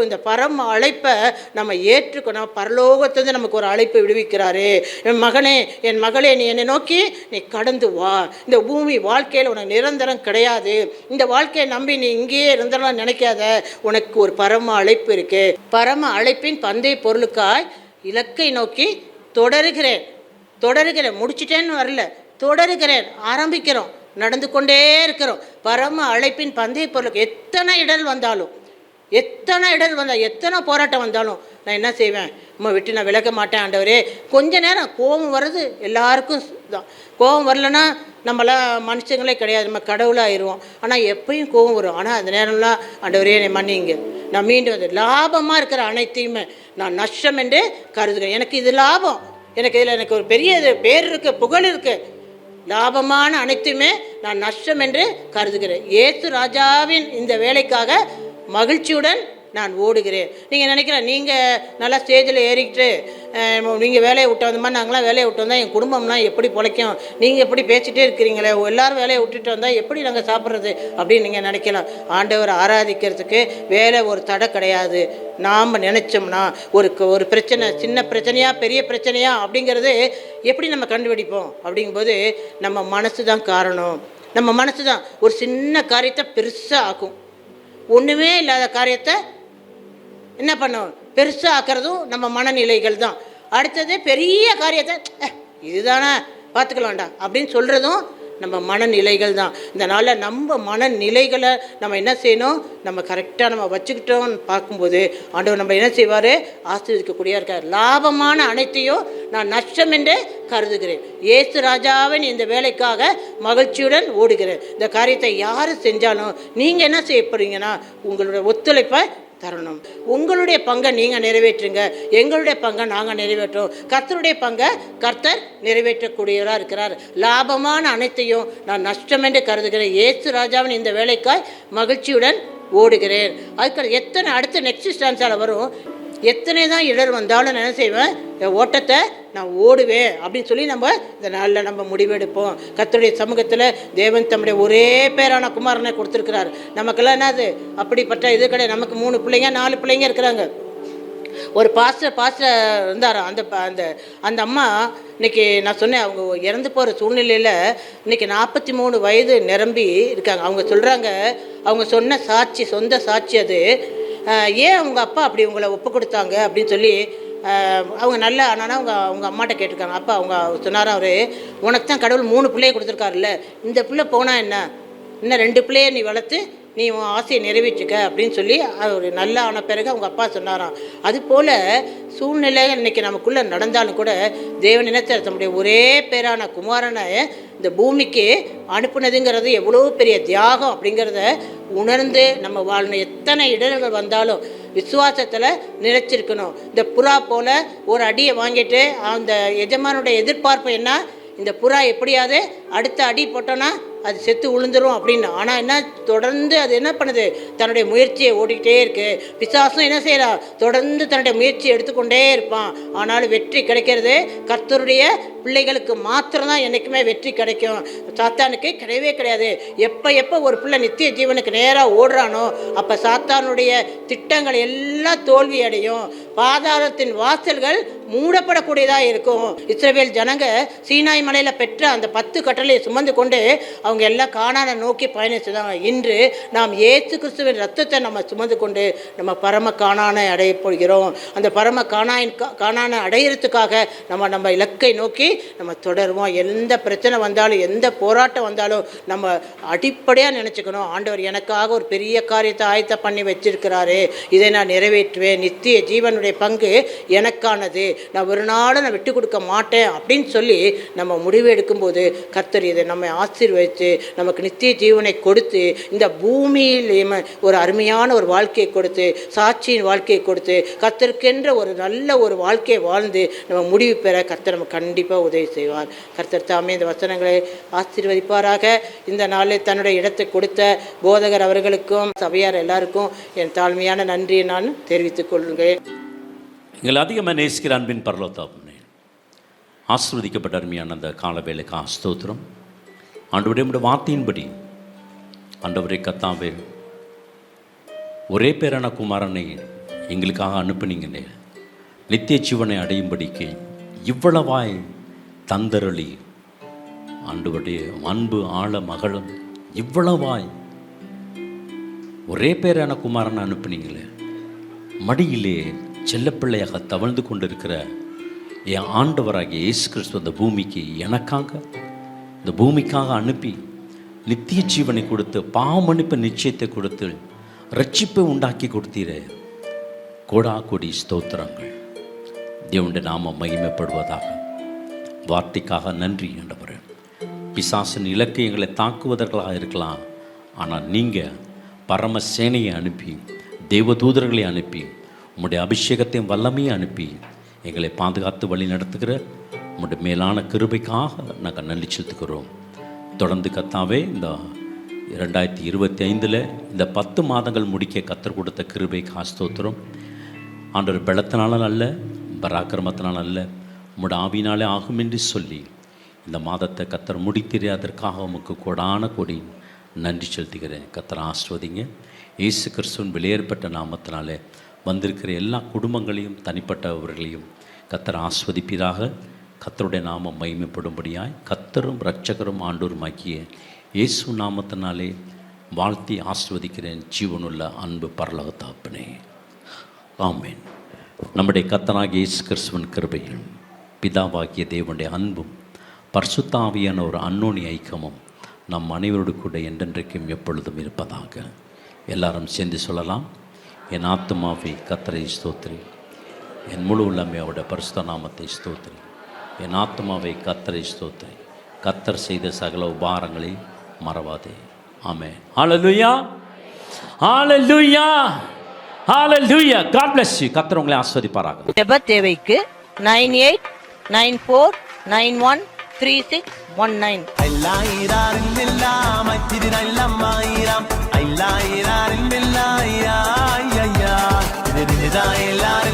இந்த பரம அழைப்பை நம்ம ஏற்றுக்கணும். பரலோகத்திலிருந்து நமக்கு ஒரு அழைப்பு விடுவிக்கிறாரு. என் மகனே, என் மகளே, நீ என்னை நோக்கி நீ கடந்து வா. இந்த பூமி வாழ்க்கையில் உனக்கு நிரந்தரம் கிடையாது. இந்த வாழ்க்கையை நம்பி நீ இங்கேயே இருந்தலாம் நினைக்காத. உனக்கு ஒரு பரம அழைப்பு இருக்கு. பரம அழைப்பின் பந்தய பொருளுக்காய் இலக்கை நோக்கி தொடருகிறேன். முடிச்சிட்டேன்னு வரல, தொடருகிறேன், ஆரம்பிக்கிறோம், நடந்து கொண்டே இருக்கிறோம். பரம அழைப்பின் பந்தய பொருளுக்கு எத்தனை இடர் வந்தாலும், எத்தனை போராட்டம் வந்தாலும் நான் என்ன செய்வேன்? விட்டு நான் விலக மாட்டேன். ஆண்டவரே, கொஞ்ச நேரம் கோபம் வருது, எல்லாருக்கும் தான். கோபம் வரலன்னா நம்மளாம் மனுஷங்களே கிடையாது, நம்ம கடவுளாகிடுவோம். ஆனால் எப்பயும் கோபம் வரும். ஆனால் அந்த நேரம்லாம் ஆண்டவரே என்னை மன்னிங்க, நான் மீண்டும் வந்து லாபமாக இருக்கிற அனைத்தையுமே நான் நஷ்டம் என்று கருதுகிறேன். எனக்கு இது லாபம், எனக்கு ஒரு பெரிய பேர் இருக்குது, புகழ் இருக்குது, லாபமான அனைத்துமே நான் நஷ்டம் என்று கருதுகிறேன். இயேசு ராஜாவின் இந்த வேலைக்காக மகிழ்ச்சியுடன் நான் ஓடுகிறேன். நீங்கள் நினைக்கிறேன், நீங்கள் நல்லா ஸ்டேஜில் ஏறிக்கிட்டு நீங்கள் வேலையை விட்டு வந்த மாதிரி நாங்களாம் வேலையை விட்டு வந்தால் என் குடும்பம்லாம் எப்படி பிழைக்கும், நீங்கள் எப்படி பேசிகிட்டே இருக்கிறீங்களே, எல்லோரும் வேலையை விட்டுட்டு வந்தால் எப்படி நாங்கள் சாப்பிட்றது அப்படின்னு நீங்கள் நினைக்கலாம். ஆண்டவர் ஆராதிக்கிறதுக்கு வேலை ஒரு தடை கிடையாது. நாம் நினச்சோம்னா ஒரு பிரச்சனை, சின்ன பிரச்சனையா பெரிய பிரச்சனையா அப்படிங்கிறது எப்படி நம்ம கண்டுபிடிப்போம்? அப்படிங்கும்போது நம்ம மனசு தான் காரணம். நம்ம மனசு தான் ஒரு சின்ன காரியத்தை பெருசாக ஆக்கும். ஒன்றுமே இல்லாத காரியத்தை என்ன பண்ணும்? பெருசாக ஆக்கிறதும் நம்ம மனநிலைகள் தான். அடுத்தது பெரிய காரியத்தை இதுதானே பார்த்துக்கலாம்டா அப்படின்னு சொல்கிறதும் நம்ம மனநிலைகள் தான். இந்த நாளில் நம்ம மனநிலைகளை நம்ம என்ன செய்யணும்? நம்ம கரெக்டாக நம்ம வச்சுக்கிட்டோம்னு பார்க்கும்போது ஆண்டவர் நம்ம என்ன செய்வார்? ஆசீர்வதிக்கக்கூடியதாக இருக்கார். லாபமான அனைத்தையும் நான் நஷ்டம் என்று கருதுகிறேன். இயேசு ராஜாவின் இந்த வேலைக்காக மகிழ்ச்சியுடன் ஓடுகிறேன். இந்த காரியத்தை யார் செஞ்சாலும் நீங்கள் என்ன செய்ய போகிறீங்கன்னா, உங்களுடைய ஒத்துழைப்பை தரணும். உங்களுடைய பங்கை நீங்கள் நிறைவேற்றுங்க, எங்களுடைய பங்கை நாங்கள் நிறைவேற்றோம். கர்த்தருடைய பங்கை கர்த்தர் நிறைவேற்றக்கூடியவராக இருக்கிறார். லாபமான அனைத்தையும் நான் நஷ்டம் என்று கருதுகிறேன். இயேசு ராஜாவின் இந்த வேலைக்காய் மகிழ்ச்சியுடன் ஓடுகிறேன். அதுக்கு எத்தனை அடுத்த நெக்ஸ்ட் ஸ்டான்ஸால் வரும், எத்தனை தான் இடர் வந்தாலும் நான் என்ன செய்வேன்? என் ஓட்டத்தை நான் ஓடுவேன் அப்படின்னு சொல்லி நம்ம இந்த நாளில் நம்ம முடிவெடுப்போம். கர்த்தருடைய சமூகத்தில் தேவன் தம்முடைய ஒரே பேரான குமாரனை கொடுத்துருக்கிறார். நமக்கெல்லாம் என்னது அப்படிப்பட்ட இது கிடையாது. நமக்கு 3 பிள்ளைங்க 4 பிள்ளைங்க இருக்கிறாங்க. ஒரு பாஸ்டர் இருந்தார். அந்த அம்மா இன்றைக்கி நான் சொன்னேன், அவங்க இறந்து போகிற சூழ்நிலையில் இன்றைக்கி 43 வயது நிரம்பி இருக்காங்க. அவங்க சொல்கிறாங்க, அவங்க சொன்ன சாட்சி, சொந்த சாட்சி அது. ஏன் அவங்க அப்பா அப்படி உங்களை ஒப்பு கொடுத்தாங்க அப்படின்னு சொல்லி அவங்க நல்ல ஆனால் அவங்க அம்மாட்ட கேட்டிருக்காங்க. அப்பா அவங்க சொன்னார், அவர் உனக்கு தான் கடவுள் 3 பிள்ளையை கொடுத்துருக்காருல்ல, இந்த பிள்ளை போனால் என்ன, இன்னும் 2 பிள்ளையை நீ வளர்த்து நீ உன் ஆசையை நிறைவேற்றிக்க அப்படின்னு சொல்லி அவர் நல்லா ஆன பிறகு அவங்க அப்பா சொன்னாராம். அதுபோல் சூழ்நிலைகள் இன்றைக்கி நமக்குள்ளே நடந்தாலும் கூட தேவன் நினைச்சார் தம்முடைய ஒரே பேரான குமாரனை இந்த பூமிக்கு அனுப்புனதுங்கிறது எவ்வளோ பெரிய தியாகம் அப்படிங்கிறத உணர்ந்து நம்ம வாழணும். எத்தனை இடர்கள் வந்தாலும் விசுவாசத்தில் நிலைச்சிருக்கணும். இந்த புறா போல் ஒரு அடியை வாங்கிட்டு அந்த எஜமானுடைய எதிர்பார்ப்பு என்ன, இந்த புறா எப்படியாவது அடுத்த அடி போட்டோன்னா அது செத்து விழுந்துரும் அப்படின்னு. ஆனால் என்ன, தொடர்ந்து அது என்ன பண்ணுது? தன்னுடைய முயற்சியை ஓடிக்கிட்டே இருக்குது. பிசாசும் என்ன செய்யறா? தொடர்ந்து தன்னுடைய முயற்சியை எடுத்துக்கொண்டே இருப்பான். ஆனாலும் வெற்றி கிடைக்கிறது கர்த்தருடைய பிள்ளைகளுக்கு மாத்திரம்தான் என்றைக்குமே வெற்றி கிடைக்கும். சாத்தானுக்கு கிடையவே கிடையாது. எப்போ ஒரு பிள்ளை நித்திய ஜீவனுக்கு நேராக ஓடுறானோ அப்போ சாத்தானுடைய திட்டங்கள் எல்லாம் தோல்வி அடையும். பாதாளத்தின் வாசல்கள் மூடப்படக்கூடியதாக இருக்கும். இஸ்ரவேல் ஜனங்க சீனாய் மலையில் பெற்ற அந்த 10 கட்டளையை சுமந்து கொண்டு அவங்க எல்லாம் கானானை நோக்கி பயணிச்சுதாங்க. இன்று நாம் இயேசு கிறிஸ்துவின் ரத்தத்தை நம்ம சுமந்து கொண்டு நம்ம பரம கானானை அடைய போகிறோம். அந்த பரம கானானை அடையிறதுக்காக நம்ம இலக்கை நோக்கி நம்ம தொடருவோம். எந்த பிரச்சனை வந்தாலும் எந்த போராட்டம் வந்தாலும் நம்ம அடிப்படையாக நினச்சிக்கணும், ஆண்டவர் எனக்காக ஒரு பெரிய காரியத்தை ஆயத்த பண்ணி வச்சிருக்கிறாரு, இதை நான் நிறைவேற்றுவேன், நித்திய ஜீவனுடைய பங்கு எனக்கானது, நான் ஒரு நாளும் நான் விட்டு கொடுக்க மாட்டேன் அப்படின்னு சொல்லி நம்ம முடிவு எடுக்கும்போது கர்த்தர் இதை நம்ம ஆசீர்வதித்து நமக்கு நித்திய ஜீவனை கொடுத்து இந்த பூமியில் ஒரு அருமையான ஒரு வாழ்க்கையை கொடுத்து சாட்சியின் வாழ்க்கையை கொடுத்து கர்த்தருக்கென்ற ஒரு நல்ல ஒரு வாழ்க்கையை வாழ்ந்து நம்ம முடிவு பெற கர்த்தர் நம்ம கண்டிப்பாக உதவி செய்வார். கர்த்தர் தாமே இந்த வசனங்களை ஆசீர்வதிப்பாராக. இந்த நாளில் தன்னுடைய இடத்தை கொடுத்த போதகர் அவர்களுக்கும் சபையார் எல்லாருக்கும் என் தாழ்மையான நன்றியை நான் தெரிவித்துக் கொள்கிறேன். எங்களை அதிகமாக நேசிக்கிற அன்பின் பரலோகத்தகப்பனே, ஆசீர்வதிக்கப்பட்ட அருமையான அந்த காலவேளைக்கு ஸ்தோத்திரம். ஆண்டவருடைய வார்த்தையின்படி ஆண்டவரே கர்த்தாவே, ஒரே பேரான குமாரனை எங்களுக்காக அனுப்புனீங்கன்னே, நித்திய ஜீவனை அடையும்படிக்கு இவ்வளவாய் தந்தருளி ஆண்டவருடைய அன்பு ஆழ மகளும் இவ்வளவாய் ஒரே பேரான குமாரனை அனுப்புனீங்களே, மடியிலே செல்லப்பிள்ளையாக தவழ்ந்து கொண்டிருக்கிற என் ஆண்டவராகிய இயேசு கிறிஸ்து இந்த பூமிக்கு எனக்காக இந்த பூமிக்காக அனுப்பி நித்திய ஜீவனை கொடுத்து பாவமன்னிப்பு நிச்சயத்தை கொடுத்து ரட்சிப்பை உண்டாக்கி கொடுத்தீரே, கோடா கோடி ஸ்தோத்திரங்கள். தேவனுடைய நாமம் மகிமைப்படுவதாக. வார்த்தைக்காக நன்றி ஆண்டவரே. பிசாசின் இலக்கை எங்களை தாக்குவதற்காக இருக்கலாம், ஆனால் நீங்கள் பரம சேனையை அனுப்பி தேவதூதர்களை அனுப்பி உம்முடைய அபிஷேகத்தையும் வல்லமையை அனுப்பி எங்களை பாதுகாத்து வழி நடத்துகிற உம்முடைய மேலான கிருபைக்காக நாங்கள் நன்றி செலுத்துகிறோம். தொடர்ந்து கர்த்தாவே, இந்த 2025 இந்த 10 மாதங்கள் முடிக்க கர்த்தர் கொடுத்த கிருபைக்கு ஸ்தோத்திரம். ஆண்டவர் பலத்தினாலும் அல்ல, பராக்கிரமத்தினாலும் அல்ல, உம்முடைய ஆவினாலே ஆகும் என்று சொல்லி இந்த மாதத்தை கர்த்தர் முடித்திரே, அதற்காக உமக்கு கோடான கோடி நன்றி செலுத்துகிறேன். கர்த்தர் ஆசீர்வதிங்க. இயேசு கிறிஸ்துவின் வெளியேறப்பட்ட நாமத்தினாலே வந்திருக்கிற எல்லா குடும்பங்களையும் தனிப்பட்டவர்களையும் கர்த்தர் ஆஸ்வதிப்பீராக. கர்த்தருடைய நாமம் மகிமைப்படும்படியாய் கர்த்தரும் இரட்சகரும் ஆண்டவருமாக்கிய இயேசு நாமத்தினாலே வாழ்த்தி ஆஸ்வதிக்கிறேன். ஜீவனுள்ள அன்பு பரலோக தகப்பனே, ஆமென். நம்முடைய கர்த்தராகிய இயேசு கிறிஸ்துவின் கிருபையும் பிதாவாகிய தேவனுடைய அன்பும் பரிசுத்த ஆவியான ஒரு அன்னோனி ஐக்கியமும் நம் அனைவரோடு கூட என்றென்றைக்கும் எப்பொழுதும் இருப்பதாக. எல்லாரும் சேர்ந்து சொல்லலாம். என் ஆத்துமாவை கர்த்தரை ஸ்தோத்திரி, என் முழு உள்ளமே அவருடைய பரிசுத்த நாமத்தை ஸ்தோத்திரி. என் ஆத்துமாவை கர்த்தரை ஸ்தோத்திரி, கர்த்தர் செய்த சகல உபகாரங்களை மறவாதே. ஆமென். ஹல்லேலூயா, ஹல்லேலூயா, ஹல்லேலூயா. God bless you. கர்த்தர் உங்களை ஆசீர்வதிப்பாராக. ஜெப தேவைக்கு 9894913619. எல்லாரும்